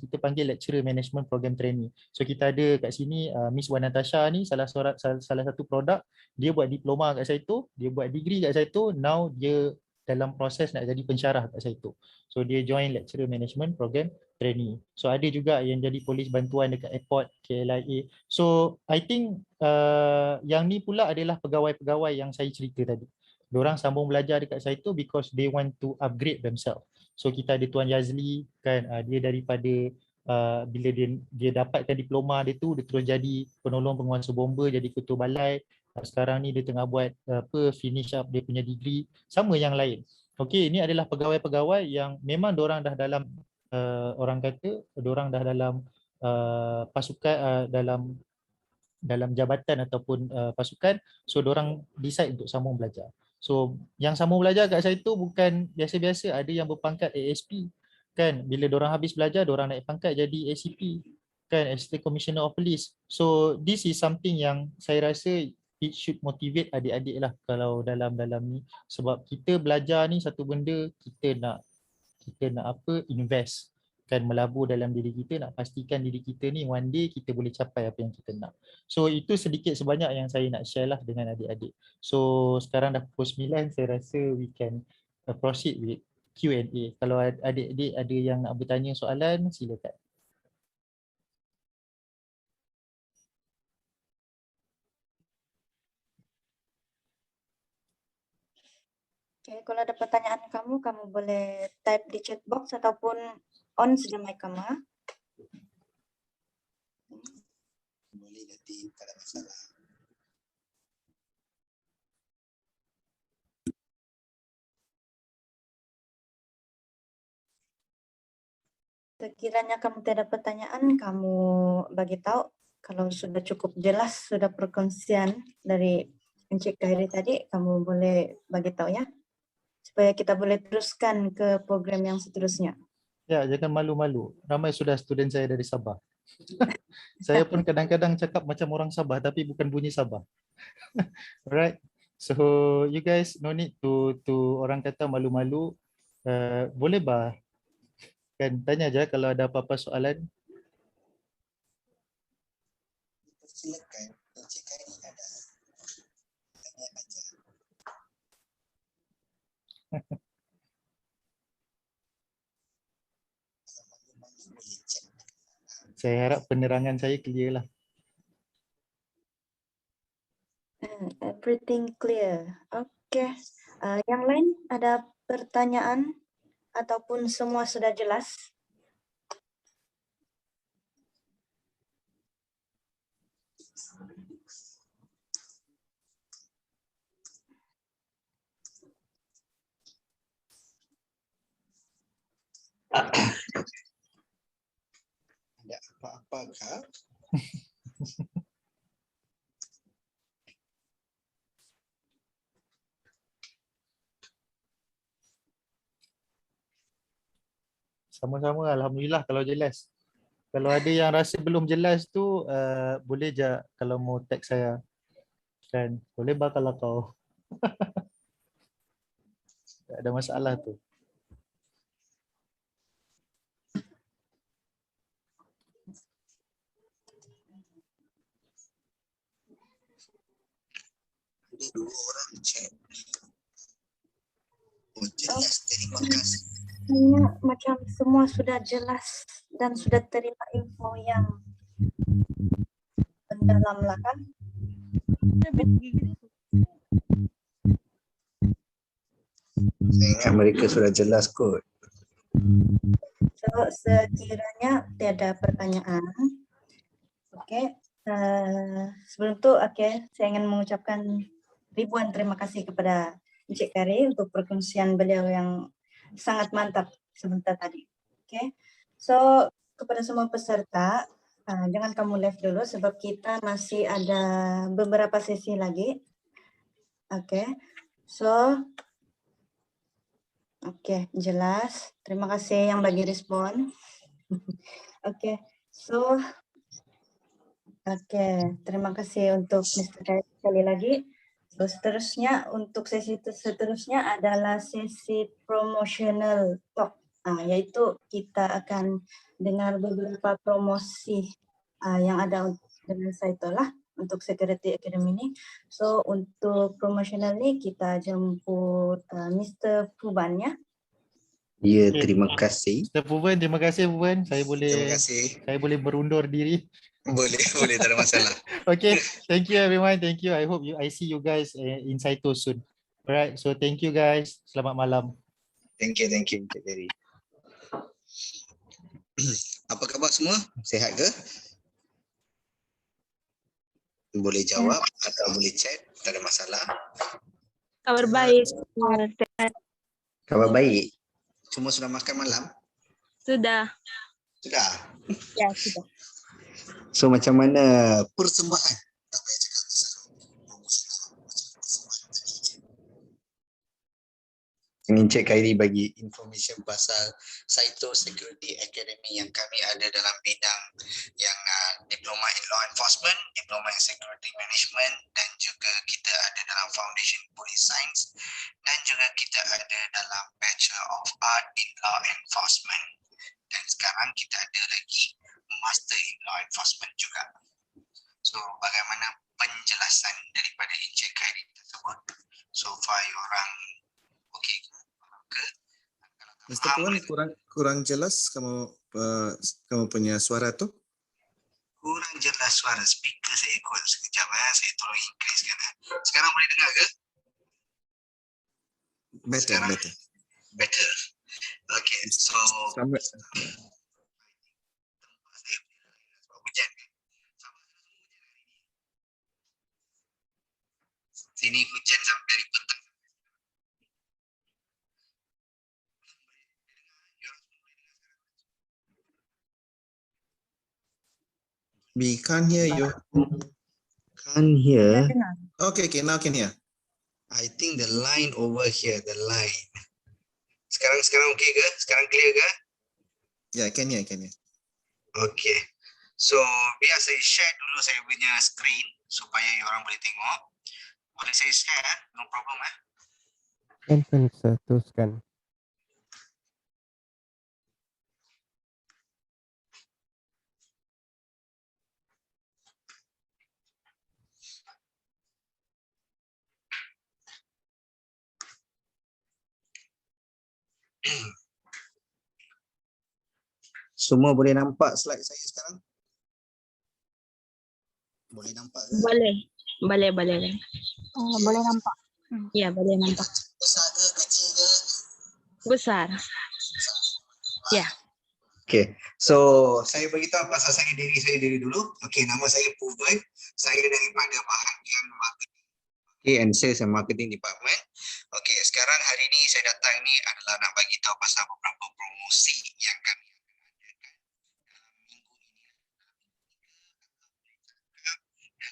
kita panggil Lecturer Management Program Trainee. So kita ada kat sini Miss Wan Natasha ni salah satu produk, dia buat diploma kat Saito, dia buat degree kat Saito, now dia dalam proses nak jadi pensyarah kat Saito. So dia join Lecturer Management Program Trainee. So ada juga yang jadi polis bantuan dekat airport KLIA. So I think yang ni pula adalah pegawai-pegawai yang saya cerita tadi. Diorang sambung belajar dekat Saito because they want to upgrade themselves. So kita ada Tuan Yazli kan, dia daripada bila dia dapatkan diploma dia tu, dia terus jadi penolong penguasa bomba, jadi ketua balai. Sekarang ni dia tengah buat finish up dia punya degree, sama yang lain. Okey, ini adalah pegawai-pegawai yang memang diorang dah dalam orang kata diorang dah dalam pasukan, dalam jabatan ataupun pasukan, so diorang decide untuk sambung belajar. So yang sambung belajar kat saya tu bukan biasa-biasa, ada yang berpangkat ASP kan, bila diorang habis belajar diorang naik pangkat jadi ACP kan, Assistant Commissioner of Police. So this is something yang saya rasa it should motivate adik-adik lah kalau dalam ni, sebab kita belajar ni satu benda, kita nak invest kan, melabur dalam diri kita, nak pastikan diri kita ni one day kita boleh capai apa yang kita nak. So itu sedikit sebanyak yang saya nak share lah dengan adik-adik. So sekarang dah pukul 9, saya rasa we can proceed with Q&A. Kalau adik-adik ada yang nak bertanya soalan, silakan.
Okay, kalau ada pertanyaan kamu boleh type di chat box ataupun on saja mic kamu.
Boleh nanti, tak ada masalah.
sekiranya kamu tidak ada pertanyaan, kamu bagi tahu kalau sudah cukup jelas, sudah perkongsian dari Encik Khairi tadi, kamu boleh bagi tahu ya, supaya kita boleh teruskan ke program yang seterusnya.
Ya, jangan malu-malu. Ramai sudah student saya dari Sabah. Saya pun kadang-kadang cakap macam orang Sabah tapi bukan bunyi Sabah. Alright. So you guys no need to orang kata malu-malu. Boleh bah kan tanya aja kalau ada apa-apa soalan.
Silakan. Encik Khairi ada. Tanya aja. Kalau malu-malu boleh cek.
Saya harap penerangan saya clear lah.
Everything clear. Oke. Yang lain ada pertanyaan ataupun semua sudah jelas?
Ada apa-apa kah?
Sama-sama alhamdulillah kalau jelas. Kalau ada yang rasa belum jelas tu boleh je kalau mau tag saya. Kan boleh bah kalau kau. Tak ada masalah tu.
Ada 2 orang chat. Oh, jelas. Terima kasih.
Kayaknya macam semua sudah jelas dan sudah terima info yang mendalam lah kan?
Saya ingat mereka sudah jelas kot.
So, sekiranya tiada pertanyaan, oke. Sebelum itu, saya ingin mengucapkan ribuan terima kasih kepada Encik Khairi untuk perkongsian beliau yang sangat mantap sebentar tadi. Oke. So, kepada semua peserta, jangan kamu left dulu sebab kita masih ada beberapa sesi lagi. Oke. So, jelas. Terima kasih yang bagi respon. Oke. So, terima kasih untuk Mr. Khairi sekali lagi. So, seterusnya untuk sesi seterusnya adalah sesi promotional talk, yaitu kita akan dengar beberapa promosi yang ada dengan Saitolah untuk Security Academy ini. So, untuk promotional ni kita jemput Mr. Puban ya.
Ya,
Okey.
terima kasih.
Mr. Puban, terima kasih Puban.
Terima kasih.
Saya boleh berundur diri.
Boleh, boleh, tak ada masalah.
Okay, thank you everyone. Thank you. I hope I see you guys in Saito soon. Alright, so thank you guys. Selamat malam.
Thank you, Encik Khairi. Apa khabar semua? Sehat ke? Boleh jawab atau boleh chat, tak ada masalah.
Kabar baik.
Khabar baik. Semua sudah makan malam?
Sudah.
Sudah.
Ya, sudah.
So macam mana persembahan? Tak payah cakap pasal promosi. Encik Khairi bagi information pasal Saito Security Academy yang kami ada dalam bidang yang Diploma in Law Enforcement, Diploma in Security Management, dan juga kita ada dalam Foundation Police Science, dan juga kita ada dalam Bachelor of Art in Law Enforcement, dan sekarang kita ada lagi Master in Law Enforcement juga. So bagaimana penjelasan daripada Encik Khairi tersebut? So far orang okey ke?
Mr. Puan, kurang jelas kamu punya suara tu.
Kurang jelas suara speaker saya ikut sekejap saya tolong increasekan. Sekarang boleh dengar ke?
Better.
Okay, so
Sampai
sebab hujan kan. Sini hujan sampai dari petang.
We can't hear you.
Can't hear.
Dengar?
Okay, now can hear.
I think the line over here, the line. Sekarang okey ke? Sekarang clear ke?
Yeah, can hear.
Okay. So, biar saya share dulu saya punya screen supaya orang boleh tengok. Boleh saya share? No problem
Kan saya teruskan.
Semua boleh nampak slide saya sekarang? Boleh nampak ke?
Boleh. Boleh.
Boleh nampak.
Ya, boleh nampak.
Besar ke, kecil ke?
Besar. Ya.
Okay, so saya beritahu pasal saya diri dulu. Okay, nama saya Puvan. Saya daripada bahagian marketing. Okay, and sales and marketing department. Okay, sekarang hari ni saya datang ni adalah nak bagi tahu pasal beberapa promosi yang kami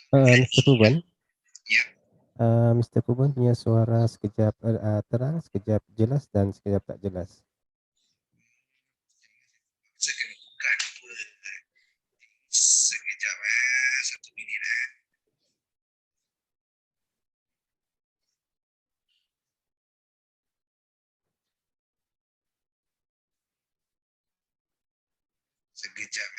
Mr. Puban.
Ya.
Mr. Puban punya suara sekejap terang, sekejap jelas dan sekejap tak jelas.
Saya kena buka dua. Sekejap 1 minit Sekejap.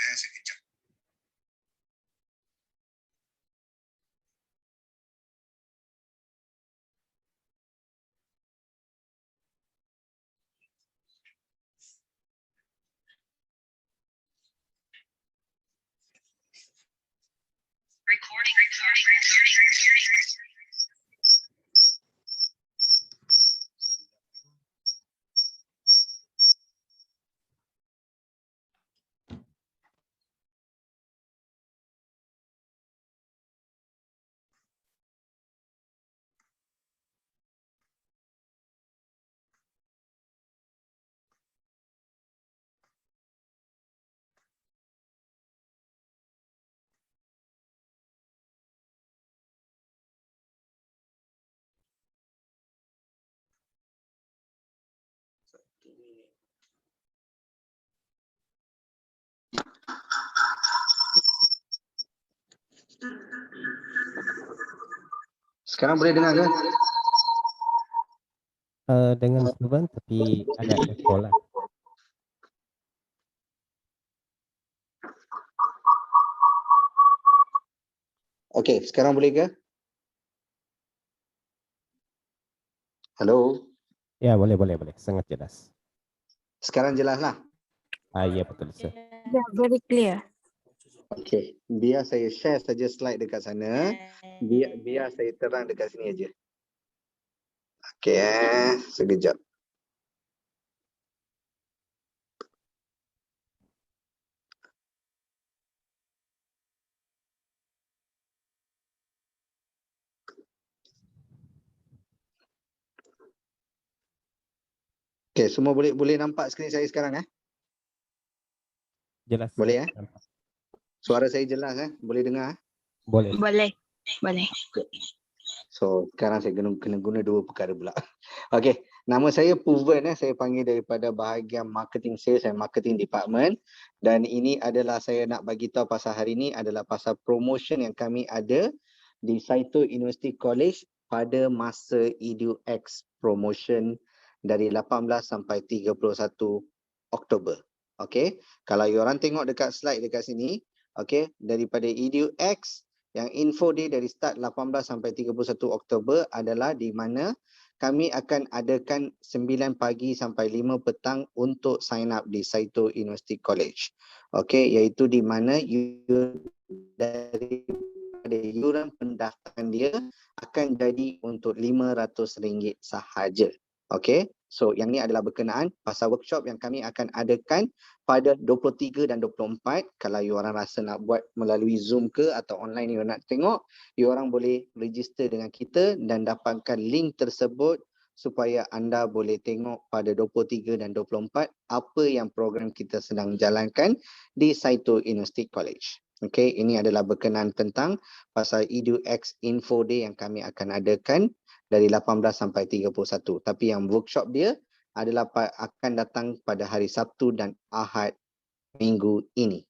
Sekarang boleh dengar ke?
Dengan Mr. Puban tapi ada echo lah.
Okay, sekarang boleh ke? Hello?
Ya, boleh. Sangat jelas.
Sekarang jelas lah?
Ya, betul, sir.
Ya, very clear.
Okay, biar saya share saja slide dekat sana. Biar saya terang dekat sini aja. Okay, sekejap. Okay, semua boleh nampak skrin saya sekarang
Jelas.
Boleh
Nampak.
Suara saya jelas Boleh dengar
Boleh.
Boleh.
So sekarang saya kena guna dua perkara pula. Okay, nama saya Puvan saya panggil daripada bahagian marketing sales and marketing department, dan ini adalah saya nak bagi tahu pasal hari ini adalah pasal promotion yang kami ada di Saito University College pada masa EduX promotion dari 18 sampai 31 Oktober. Okay, kalau you orang tengok dekat slide dekat sini, okay, daripada EduX yang info dia dari start 18 sampai 31 Oktober adalah di mana kami akan adakan 9 pagi sampai 5 petang untuk sign up di Saito University College. Okay, iaitu di mana daripada yuran pendaftaran dia akan jadi untuk RM500 sahaja. Okay, so yang ni adalah berkenaan pasal workshop yang kami akan adakan pada 23 dan 24. Kalau you orang rasa nak buat melalui Zoom ke atau online you nak tengok, you orang boleh register dengan kita dan dapatkan link tersebut supaya anda boleh tengok pada 23 dan 24 apa yang program kita sedang jalankan di Saito University College. Okey, ini adalah berkenaan tentang pasal EduX Info Day yang kami akan adakan dari 18 sampai 31. Tapi yang workshop dia adalah akan datang pada hari Sabtu dan Ahad minggu ini.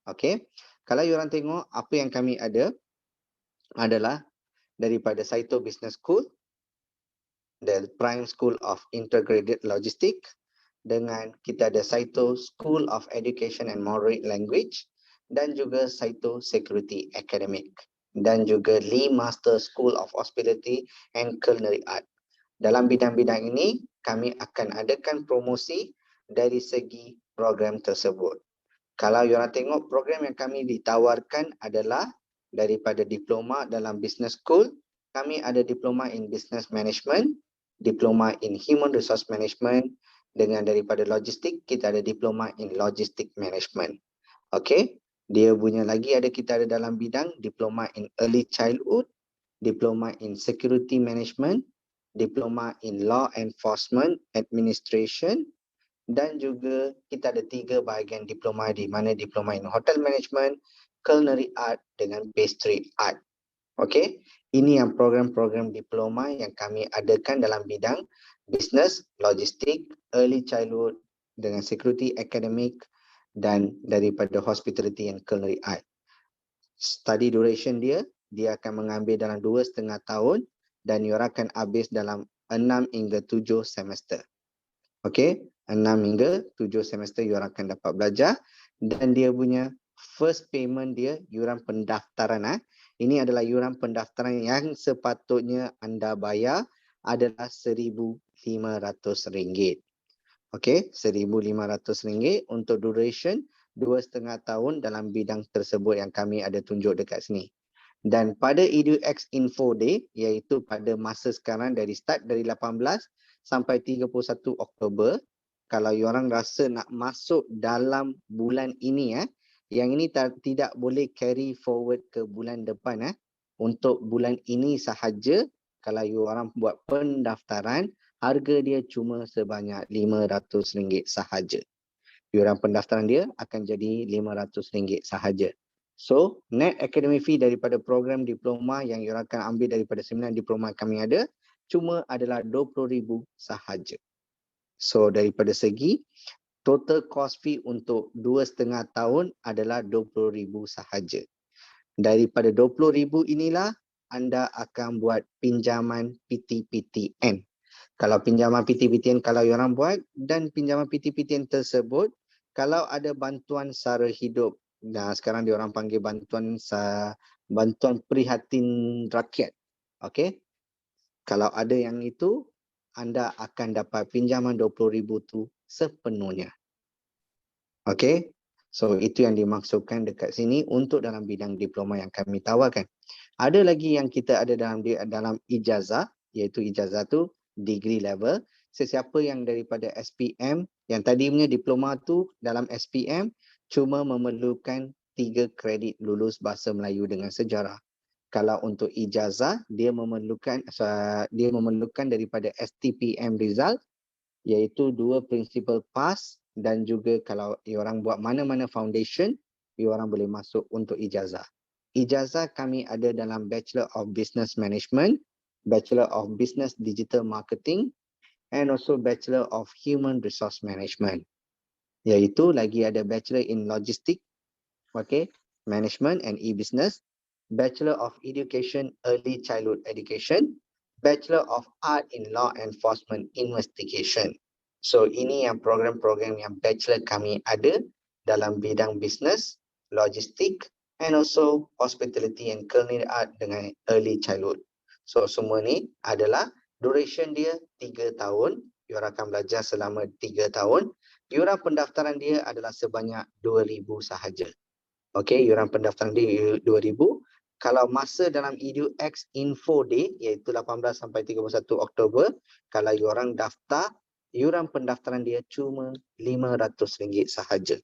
Okey. Kalau you orang tengok apa yang kami ada adalah daripada Saito Business School, the Prime School of Integrated Logistics, dengan kita ada Saito School of Education and Moderate Language, dan juga Saito Security Academic, dan juga Lee Master School of Hospitality and Culinary Art. Dalam bidang-bidang ini, kami akan adakan promosi dari segi program tersebut. Kalau you orang tengok program yang kami ditawarkan adalah daripada diploma dalam business school, kami ada diploma in business management, diploma in human resource management, dengan daripada logistik kita ada diploma in logistic management. Okey, dia punya lagi ada kita ada dalam bidang diploma in early childhood, diploma in security management, diploma in law enforcement administration, dan juga kita ada 3 bahagian diploma di mana diploma in hotel management, culinary art dengan pastry art. Okey, ini yang program-program diploma yang kami adakan dalam bidang business, logistik, early childhood dengan security academic dan daripada hospitality and culinary art. Study duration dia akan mengambil dalam 2,5 tahun dan you akan habis dalam 6 hingga 7 semester. Okey, 6 hingga 7 semester you akan dapat belajar, dan dia punya first payment dia yuran pendaftaran. Ini adalah yuran pendaftaran yang sepatutnya anda bayar adalah RM1,500. Okey, RM1,500 untuk duration 2,5 tahun dalam bidang tersebut yang kami ada tunjuk dekat sini. Dan pada EduX Info Day, iaitu pada masa sekarang dari start dari 18 sampai 31 Oktober, kalau you orang rasa nak masuk dalam bulan ini, yang ini tidak boleh carry forward ke bulan depan. Untuk bulan ini sahaja, kalau you orang buat pendaftaran, harga dia cuma sebanyak RM500 sahaja. Yuran pendaftaran dia akan jadi RM500 sahaja. So, net academic fee daripada program diploma yang you akan ambil daripada 9 diploma kami ada, cuma adalah RM20,000 sahaja. So, daripada segi total cost fee untuk 2,5 tahun adalah RM20,000 sahaja. Daripada RM20,000 inilah anda akan buat pinjaman PTPTN. Kalau pinjaman PTPTN kalau you orang buat, dan pinjaman PTPTN tersebut kalau ada bantuan sara hidup, nah sekarang dia orang panggil bantuan prihatin rakyat. Okey. Kalau ada yang itu, anda akan dapat pinjaman RM20,000 tu sepenuhnya. Okey. So itu yang dimaksudkan dekat sini untuk dalam bidang diploma yang kami tawarkan. Ada lagi yang kita ada dalam ijazah, iaitu ijazah tu degree level. Sesiapa yang daripada SPM, yang tadi punya diploma tu dalam SPM cuma memerlukan 3 kredit lulus bahasa Melayu dengan sejarah. Kalau untuk ijazah dia memerlukan daripada STPM result, iaitu 2 principal pass, dan juga kalau orang buat mana-mana foundation, orang boleh masuk untuk ijazah. Ijazah kami ada dalam Bachelor of Business Management, Bachelor of Business Digital Marketing, and also Bachelor of Human Resource Management. Iaitu lagi ada Bachelor in Logistics, okay, Management and E-Business, Bachelor of Education Early Childhood Education, Bachelor of Art in Law Enforcement Investigation. So ini yang program-program yang bachelor kami ada dalam bidang business, logistik, and also hospitality and culinary art dengan early childhood. So semua ni adalah duration dia 3 tahun. You akan belajar selama 3 tahun. Yuran pendaftaran dia adalah sebanyak 2,000 sahaja. Okey, yuran pendaftaran dia 2,000. Kalau masa dalam EduX Info Day, iaitu 18 sampai 31 Oktober, kalau you orang daftar, yuran pendaftaran dia cuma RM500 sahaja.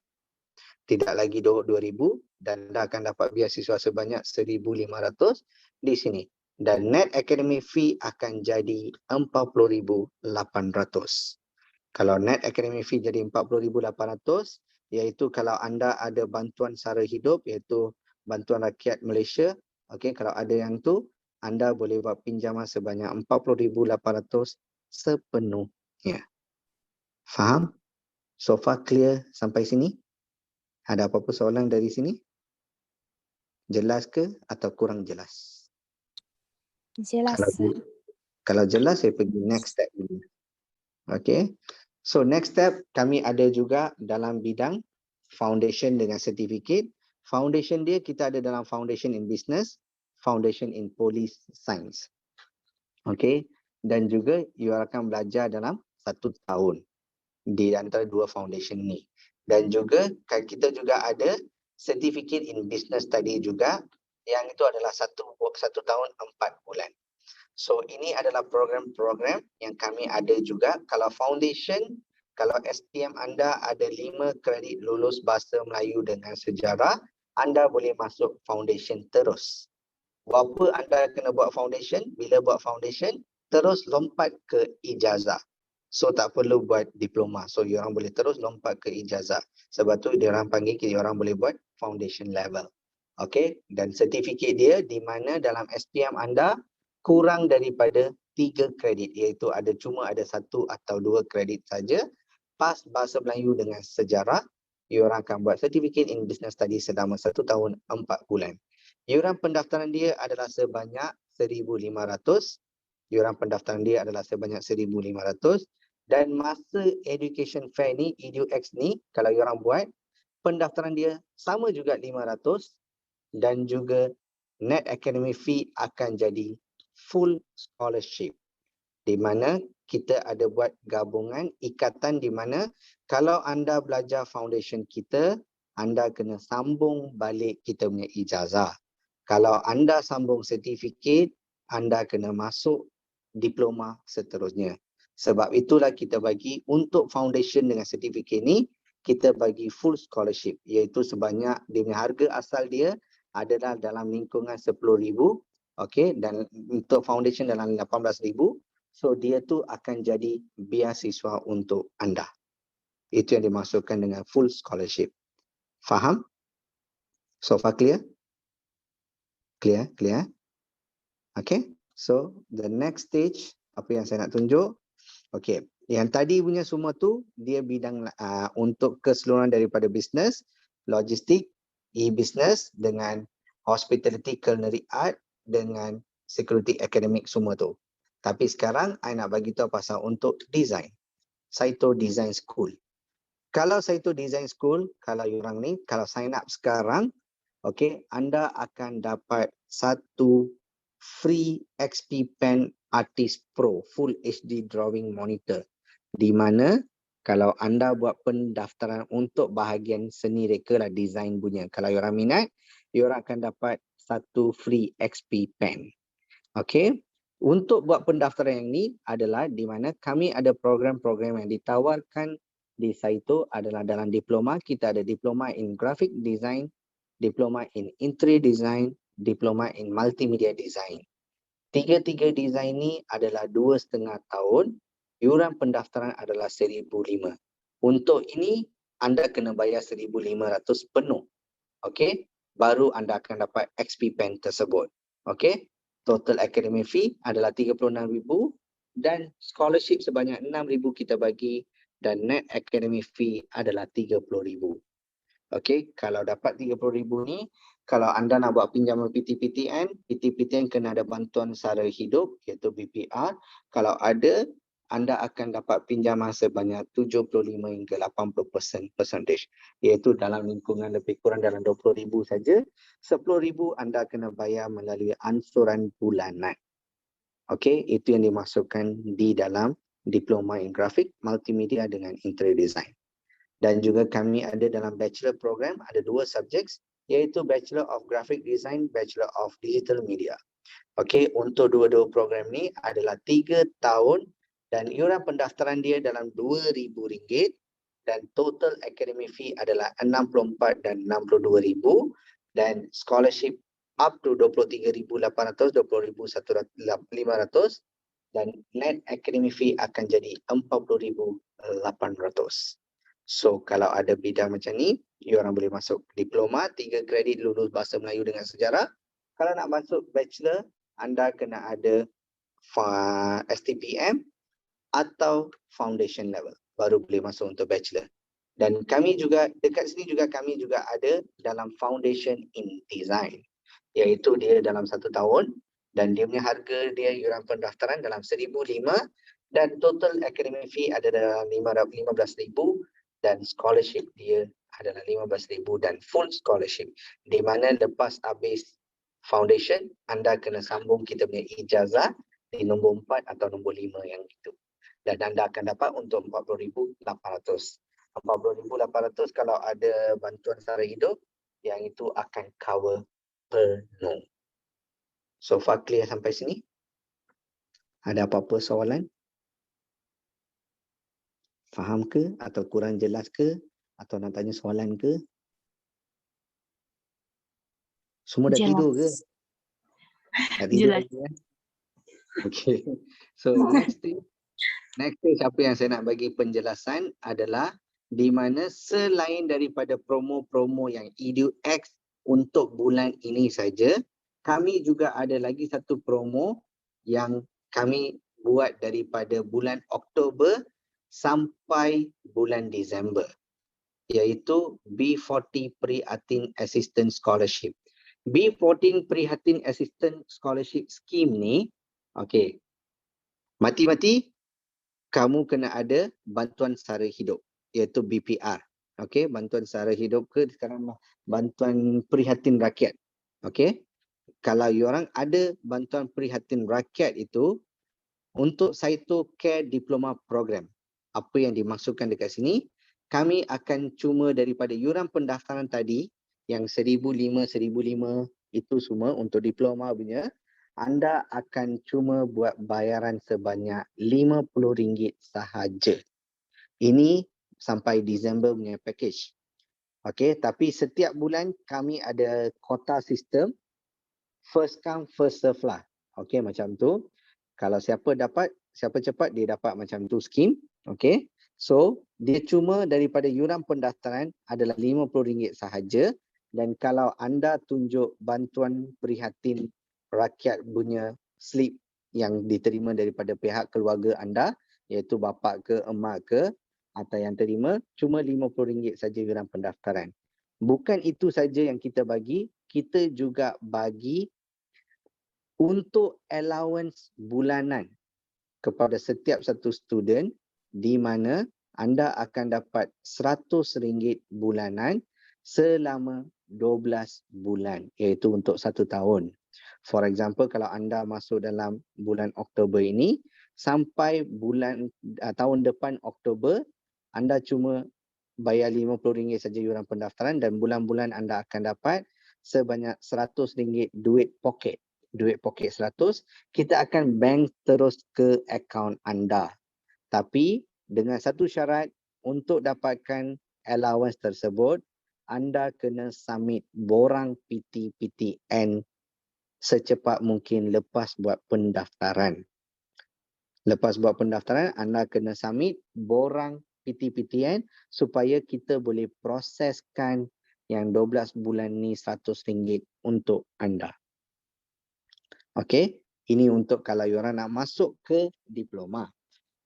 Tidak lagi 2,000, dan anda akan dapat beasiswa sebanyak 1,500 di sini. Dan net academic fee akan jadi RM40,800. Kalau net academic fee jadi RM40,800, iaitu kalau anda ada bantuan sara hidup, iaitu Bantuan Rakyat Malaysia. Okey, kalau ada yang tu, anda boleh buat pinjaman sebanyak 40,800 sepenuhnya. Faham? So far clear sampai sini? Ada apa-apa soalan dari sini? Jelas ke atau kurang jelas?
Jelas.
Kalau jelas, saya pergi next step dulu. Okay. So next step, kami ada juga dalam bidang foundation dengan certificate. Foundation dia, kita ada dalam foundation in business, foundation in police science. Okay. Dan juga you akan belajar dalam 1 tahun di antara 2 foundation ni. Dan juga kita juga ada certificate in business study juga, yang itu adalah 1 tahun 4 bulan. So ini adalah program-program yang kami ada juga. Kalau foundation, kalau SPM anda ada 5 kredit lulus bahasa Melayu dengan sejarah, anda boleh masuk foundation terus. Berapa anda kena buat foundation? Bila buat foundation, terus lompat ke ijazah. So tak perlu buat diploma. So diorang boleh terus lompat ke ijazah. Sebab tu diorang panggil diorang boleh buat foundation level. Okay, dan sertifikat dia di mana dalam SPM anda kurang daripada 3 kredit, iaitu cuma ada 1 atau 2 kredit saja. Pas bahasa Melayu dengan sejarah, diorang akan buat certificate in business study selama 1 tahun 4 bulan. Iuran pendaftaran dia adalah sebanyak 1,500. Iuran pendaftaran dia adalah sebanyak 1,500. Dan masa education fair ni, EduX ni, kalau iuran buat, pendaftaran dia sama juga 500. Dan juga net academic fee akan jadi full scholarship. Di mana kita ada buat gabungan ikatan di mana kalau anda belajar foundation kita, anda kena sambung balik kita punya ijazah. Kalau anda sambung sertifikat, anda kena masuk diploma seterusnya. Sebab itulah kita bagi untuk foundation dengan sertifikat ni, kita bagi full scholarship, iaitu sebanyak dia punya harga asal dia adalah dalam lingkungan 10,000, okey, dan untuk foundation dalam 18,000. So dia tu akan jadi beasiswa untuk anda. Itu yang dimaksudkan dengan full scholarship. Faham? So far clear? Clear? Okay. So the next stage, apa yang saya nak tunjuk? Okay. Yang tadi punya semua tu, dia bidang untuk keseluruhan daripada bisnes, logistik, e-business dengan hospitality, culinary art dengan security academic semua tu. Tapi sekarang, I nak bagi tahu pasal untuk design. Saito Design School. Kalau Saito Design School, kalau orang ni, kalau sign up sekarang, okay, anda akan dapat 1 free XP Pen Artist Pro Full HD Drawing Monitor. Di mana kalau anda buat pendaftaran untuk bahagian seni reka lah, design punya. Kalau orang minat, orang akan dapat 1 free XP Pen. Okay. Untuk buat pendaftaran yang ni adalah di mana kami ada program-program yang ditawarkan di Saito adalah dalam diploma. Kita ada diploma in graphic design, diploma in interior design, diploma in multimedia design. 3 design ni adalah 2,5 tahun. Iuran pendaftaran adalah 1,500. Untuk ini, anda kena bayar 1,500 penuh. Okey, baru anda akan dapat XP Pen tersebut. Okey, total academic fee adalah 36,000 dan scholarship sebanyak 6,000 kita bagi dan net academic fee adalah 30,000. Okey, kalau dapat 30,000 ni, kalau anda nak buat pinjaman PTPTN kena ada bantuan sara hidup iaitu BPR. Kalau ada, anda akan dapat pinjaman sebanyak 75 hingga 80% percentage, iaitu dalam lingkungan lebih kurang dalam 20,000 saja. 10,000 anda kena bayar melalui ansuran bulanan. Okey, itu yang dimasukkan di dalam diploma in graphic, multimedia dengan interior design. Dan juga kami ada dalam bachelor program ada 2 subjek, iaitu Bachelor of Graphic Design, Bachelor of Digital Media. Okey, untuk dua-dua program ni adalah 3 tahun dan iuran pendaftaran dia dalam RM2,000 dan total academic fee adalah 64 dan 62,000 dan scholarship up to 23,800, 20,500 dan net academic fee akan jadi 40,800. So kalau ada bidang macam ni, you orang boleh masuk diploma, 3 kredit lulus bahasa Melayu dengan sejarah. Kalau nak masuk bachelor, anda kena ada STPM atau foundation level, baru boleh masuk untuk bachelor. Dan kami juga, dekat sini juga kami juga ada dalam foundation in design, iaitu dia dalam 1 tahun dan dia punya harga dia yuran pendaftaran dalam 1,005 dan total academic fee ada dalam 15,000 dan scholarship dia adalah 15,000 dan full scholarship, di mana lepas habis foundation anda kena sambung kita punya ijazah di nombor 4 atau nombor 5 yang itu, dan anda akan dapat untuk 40,800. 40,800 kalau ada bantuan sara hidup yang itu akan cover penuh. So far clear sampai sini? Ada apa-apa soalan? Faham ke atau kurang jelas ke atau nak tanya soalan ke? Semua dah tidur ke? Dah tidur
Jelas.
lagi, Okay. So next thing apa yang saya nak bagi penjelasan adalah di mana selain daripada promo-promo yang EduX untuk bulan ini saja, kami juga ada lagi satu promo yang kami buat daripada bulan Oktober sampai bulan Disember, iaitu B40 Prihatin Assistant Scholarship. B14 Prihatin Assistant Scholarship Scheme ni, okay, mati-mati kamu kena ada bantuan sara hidup, iaitu BPR. Okay, bantuan sara hidup ke sekarang bantuan prihatin rakyat. Okay, kalau you orang ada bantuan prihatin rakyat itu untuk Cytocare Diploma Program. Apa yang dimaksudkan dekat sini, kami akan cuma daripada yuran pendaftaran tadi yang 1,005 itu semua untuk diploma punya, anda akan cuma buat bayaran sebanyak RM50 sahaja. Ini sampai Disember punya package. Okey, tapi setiap bulan kami ada quota sistem, first come first serve lah. Okey, macam tu. Kalau siapa cepat dia dapat macam tu skim. Okey. So, dia cuma daripada yuran pendaftaran adalah RM50 sahaja, dan kalau anda tunjuk bantuan prihatin rakyat punya slip yang diterima daripada pihak keluarga anda, iaitu bapa ke emak ke atau yang terima, cuma RM50 saja yuran pendaftaran. Bukan itu saja yang kita bagi, kita juga bagi untuk allowance bulanan kepada setiap satu student, di mana anda akan dapat RM100 bulanan selama 12 bulan, iaitu untuk 1 tahun. For example, kalau anda masuk dalam bulan Oktober ini, sampai bulan tahun depan Oktober, anda cuma bayar RM50 saja yuran pendaftaran dan bulan-bulan anda akan dapat sebanyak RM100 duit poket. Duit poket 100, kita akan bank terus ke akaun anda. Tapi dengan satu syarat, untuk dapatkan allowance tersebut, anda kena submit borang PTPTN secepat mungkin lepas buat pendaftaran. Lepas buat pendaftaran, anda kena submit borang PTPTN supaya kita boleh proseskan yang 12 bulan ni RM100 untuk anda. Okey, ini untuk kalau you orang nak masuk ke diploma.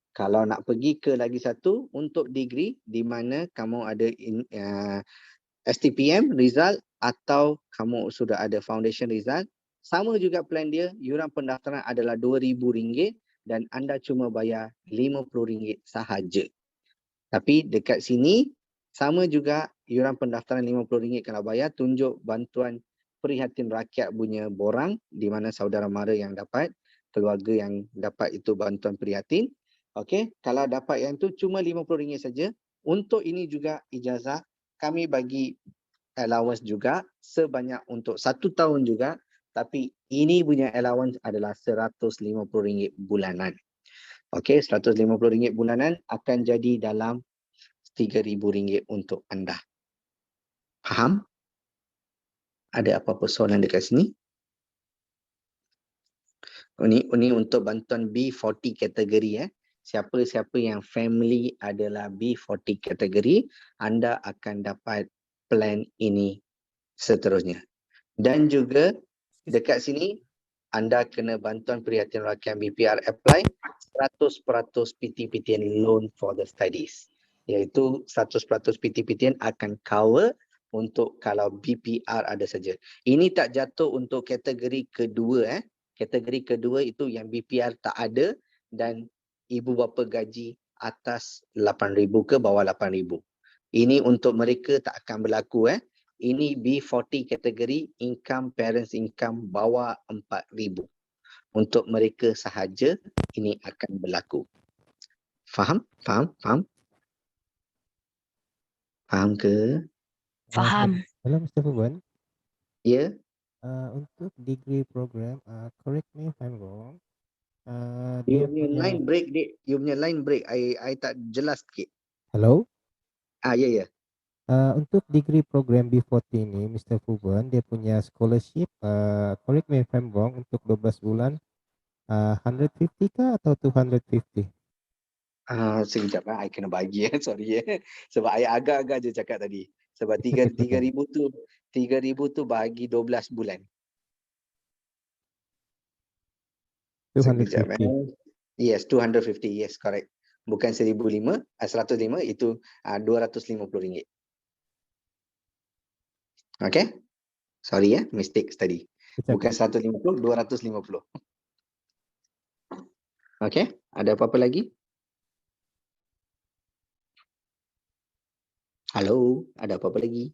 Kalau nak pergi ke lagi satu, untuk degree, di mana kamu ada STPM result atau kamu sudah ada foundation result, sama juga plan dia, yuran pendaftaran adalah RM2,000 dan anda cuma bayar RM50 sahaja. Tapi dekat sini, sama juga yuran pendaftaran RM50 kalau bayar, tunjuk bantuan prihatin rakyat punya borang, di mana saudara mara yang dapat, keluarga yang dapat itu bantuan prihatin. Okey, kalau dapat yang tu cuma RM50 saja. Untuk ini juga ijazah, kami bagi allowance juga sebanyak untuk 1 tahun juga, tapi ini punya allowance adalah RM150 bulanan. Okey, RM150 bulanan akan jadi dalam RM3,000 untuk anda. Faham? Ada apa-apa soalan dekat sini? Ini untuk bantuan B40 kategori . siapa-siapa yang family adalah B40 kategori, anda akan dapat plan ini seterusnya. Dan juga dekat sini, anda kena bantuan Perhatian Rakyat BPR apply 100% PT-PTN loan for the studies. Iaitu 100% PT-PTN akan cover untuk kalau BPR ada saja. Ini tak jatuh untuk kategori kedua. Kategori kedua itu yang BPR tak ada dan ibu bapa gaji atas 8,000 ke bawah 8,000. Ini untuk mereka tak akan berlaku. Ini B40 kategori income, parents income bawah 4,000. Untuk mereka sahaja ini akan berlaku. Faham? Faham? Faham? Faham ke?
Faham.
Hello Mr. Fuban.
Ya?
Untuk degree program, correct me if I'm wrong.
You
Dia
punya
punya
line break, Dik. You punya line break. I tak jelas sikit.
hello.
Ya.
Untuk degree program B40 ini, Mr. Fuban, dia punya scholarship, correct me if I'm wrong, untuk 12 bulan, 150 kah atau 250?
Sekejap I kena bagi sorry sebab I agak-agak je cakap tadi. Sebab 3,000 tu bagi 12 bulan. Sekejap
250.
Yes, 250. Yes, correct. Bukan 1,005, 105 itu RM250. Okay? Sorry mistake tadi. Bukan 150, 250. Okay? Ada apa-apa lagi? Halo, ada apa-apa lagi?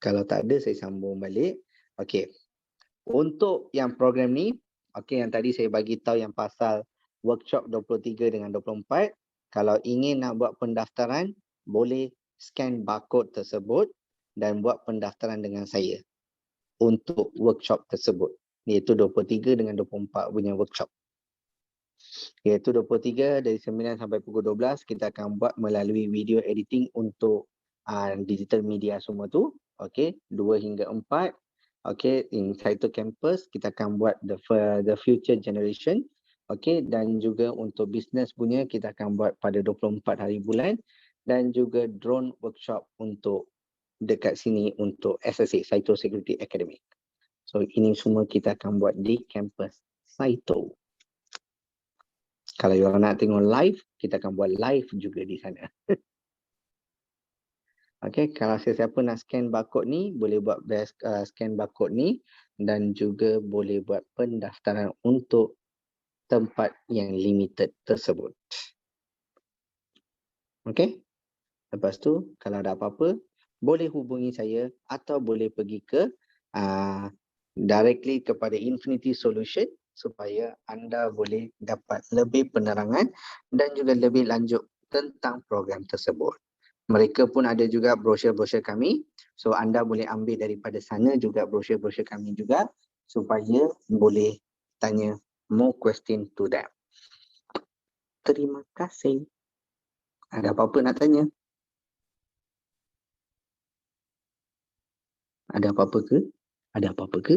Kalau tak ada, saya sambung balik. Okey. Untuk yang program ni, okey, yang tadi saya bagi tahu yang pasal workshop 23 dengan 24, kalau ingin nak buat pendaftaran, boleh scan barcode tersebut dan buat pendaftaran dengan saya untuk workshop tersebut, iaitu 23 dengan 24 punya workshop. Iaitu 23 dari 9 sampai pukul 12 kita akan buat melalui video editing untuk digital media semua tu. Okey, 2 hingga 4. Okey, in Saito campus kita akan buat the future generation. Okey, dan juga untuk business punya kita akan buat pada 24 hari bulan dan juga drone workshop untuk dekat sini untuk SSA, Saito Security Academy. So ini semua kita akan buat di campus Saito. Kalau you nak tengok live, kita akan buat live juga di sana. Okey, kalau sesiapa nak scan barcode ni, boleh buat scan barcode ni dan juga boleh buat pendaftaran untuk tempat yang limited tersebut. Okey. Lepas tu, kalau ada apa-apa, boleh hubungi saya atau boleh pergi ke directly kepada Infinity Solution supaya anda boleh dapat lebih penerangan dan juga lebih lanjut tentang program tersebut. Mereka pun ada juga brosur-brosur kami, so anda boleh ambil daripada sana juga brosur-brosur kami juga supaya boleh tanya more question to them. Terima kasih. Ada apa-apa nak tanya? Ada apa-apa ke? Ada apa-apa ke?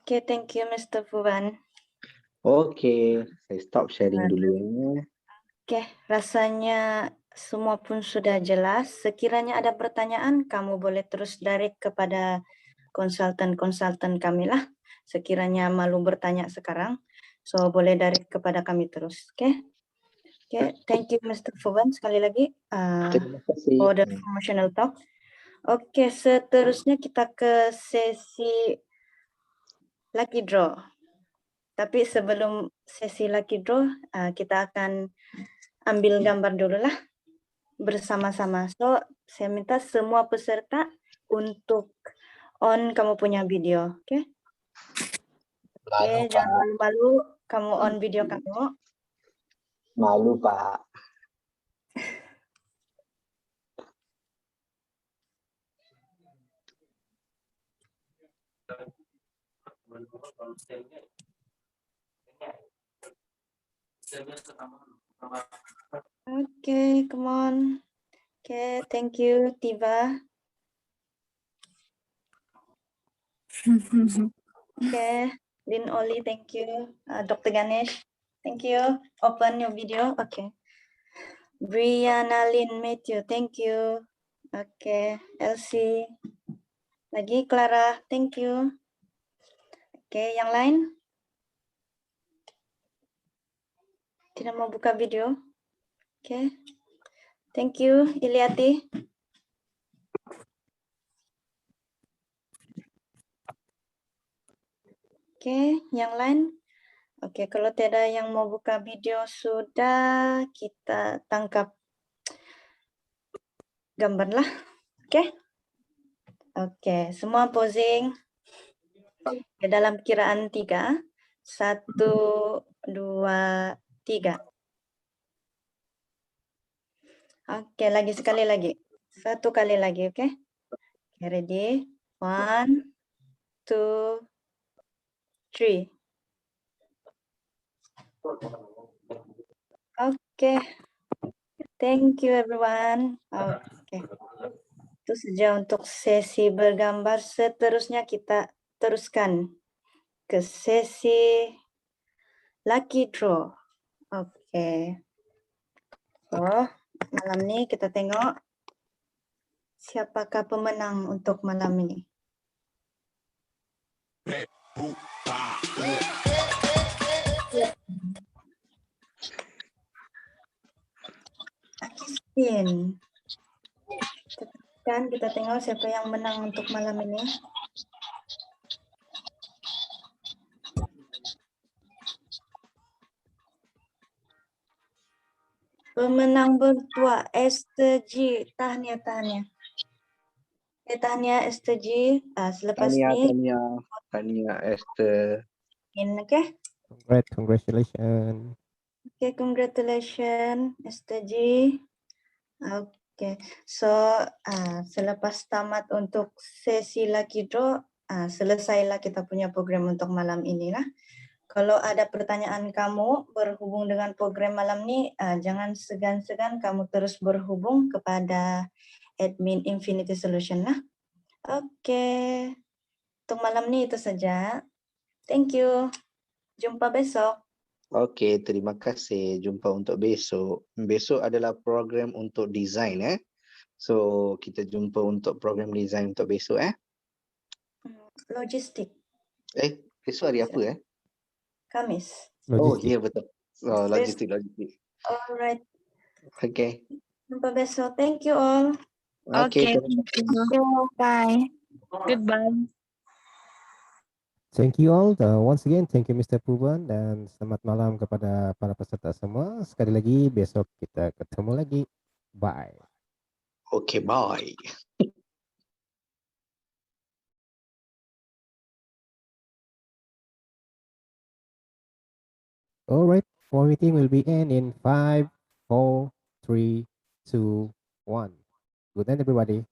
Okay, thank you Mr. Fuban.
Okay, saya stop sharing dulu ya.
Okay, rasanya semua pun sudah jelas. Sekiranya ada pertanyaan, kamu boleh terus direct kepada konsultan-konsultan kami lah. Sekiranya malu bertanya sekarang, so boleh direct kepada kami terus. Okay? Okay, thank you Mr. Fuban sekali lagi
Terima kasih.
for the promotional talk. Okay, seterusnya kita ke sesi lucky draw. Tapi sebelum sesi lucky draw, kita akan ambil gambar dulu lah bersama-sama. So, saya minta semua peserta untuk on kamu punya video, oke? Oke, jangan malu-malu, kamu on video kamu.
Malu, Pak.
Oke, come on. Oke, thank you, Tiva. Oke, Lin Oli, thank you. Dr. Ganesh, thank you. Open your video. Okay. Brianna Lin Matthew, thank you. Okay. Elsie. Lagi Clara, thank you. Oke, yang lain? Tidak mau buka video? Oke. Thank you, Iliati. Oke, yang lain? Oke, kalau tidak yang mau buka video sudah kita tangkap gambar lah. Oke. Oke, semua posing ke dalam kiraan 3. 1, 2, 3. Oke, lagi sekali lagi. 1 kali lagi, oke? Okay, ready? 1, 2, 3. Oke. Thank you everyone. Oke. Itu saja untuk sesi bergambar. Seterusnya kita teruskan ke sesi lucky draw. Oke. So, malam ini kita tengok siapakah pemenang untuk malam ini. Spin. Kita tengok siapa yang menang untuk malam ini. Pemenang berdua Esther G. Tahniah. Tahniah Esther G. Selepas ini
Tahniah Esther.
Oke.
Congratulations.
Oke, congratulations Esther G. Oke, so selepas tamat untuk sesi lucky draw, selesailah kita punya program untuk malam ini lah. Kalau ada pertanyaan kamu berhubung dengan program malam ini, jangan segan-segan kamu terus berhubung kepada admin Infinity Solution lah. Oke, untuk malam ini itu saja. Thank you. Jumpa besok.
Okey, terima kasih. Jumpa untuk besok. Besok adalah program untuk design So kita jumpa untuk program design untuk besok
Logistik.
Besok hari apa
Kamis.
Oh,
Logistik.
ya betul. Oh, logistik.
Alright.
Okay.
Jumpa besok. Thank you all.
Okay.
Bye. Goodbye.
Thank you all. Once again, thank you Mr. Puban dan selamat malam kepada para peserta semua. Sekali lagi besok kita ketemu lagi. Bye.
Okay, bye.
Alright, our meeting will be end in 5, 4, 3, 2, 1. Good night everybody.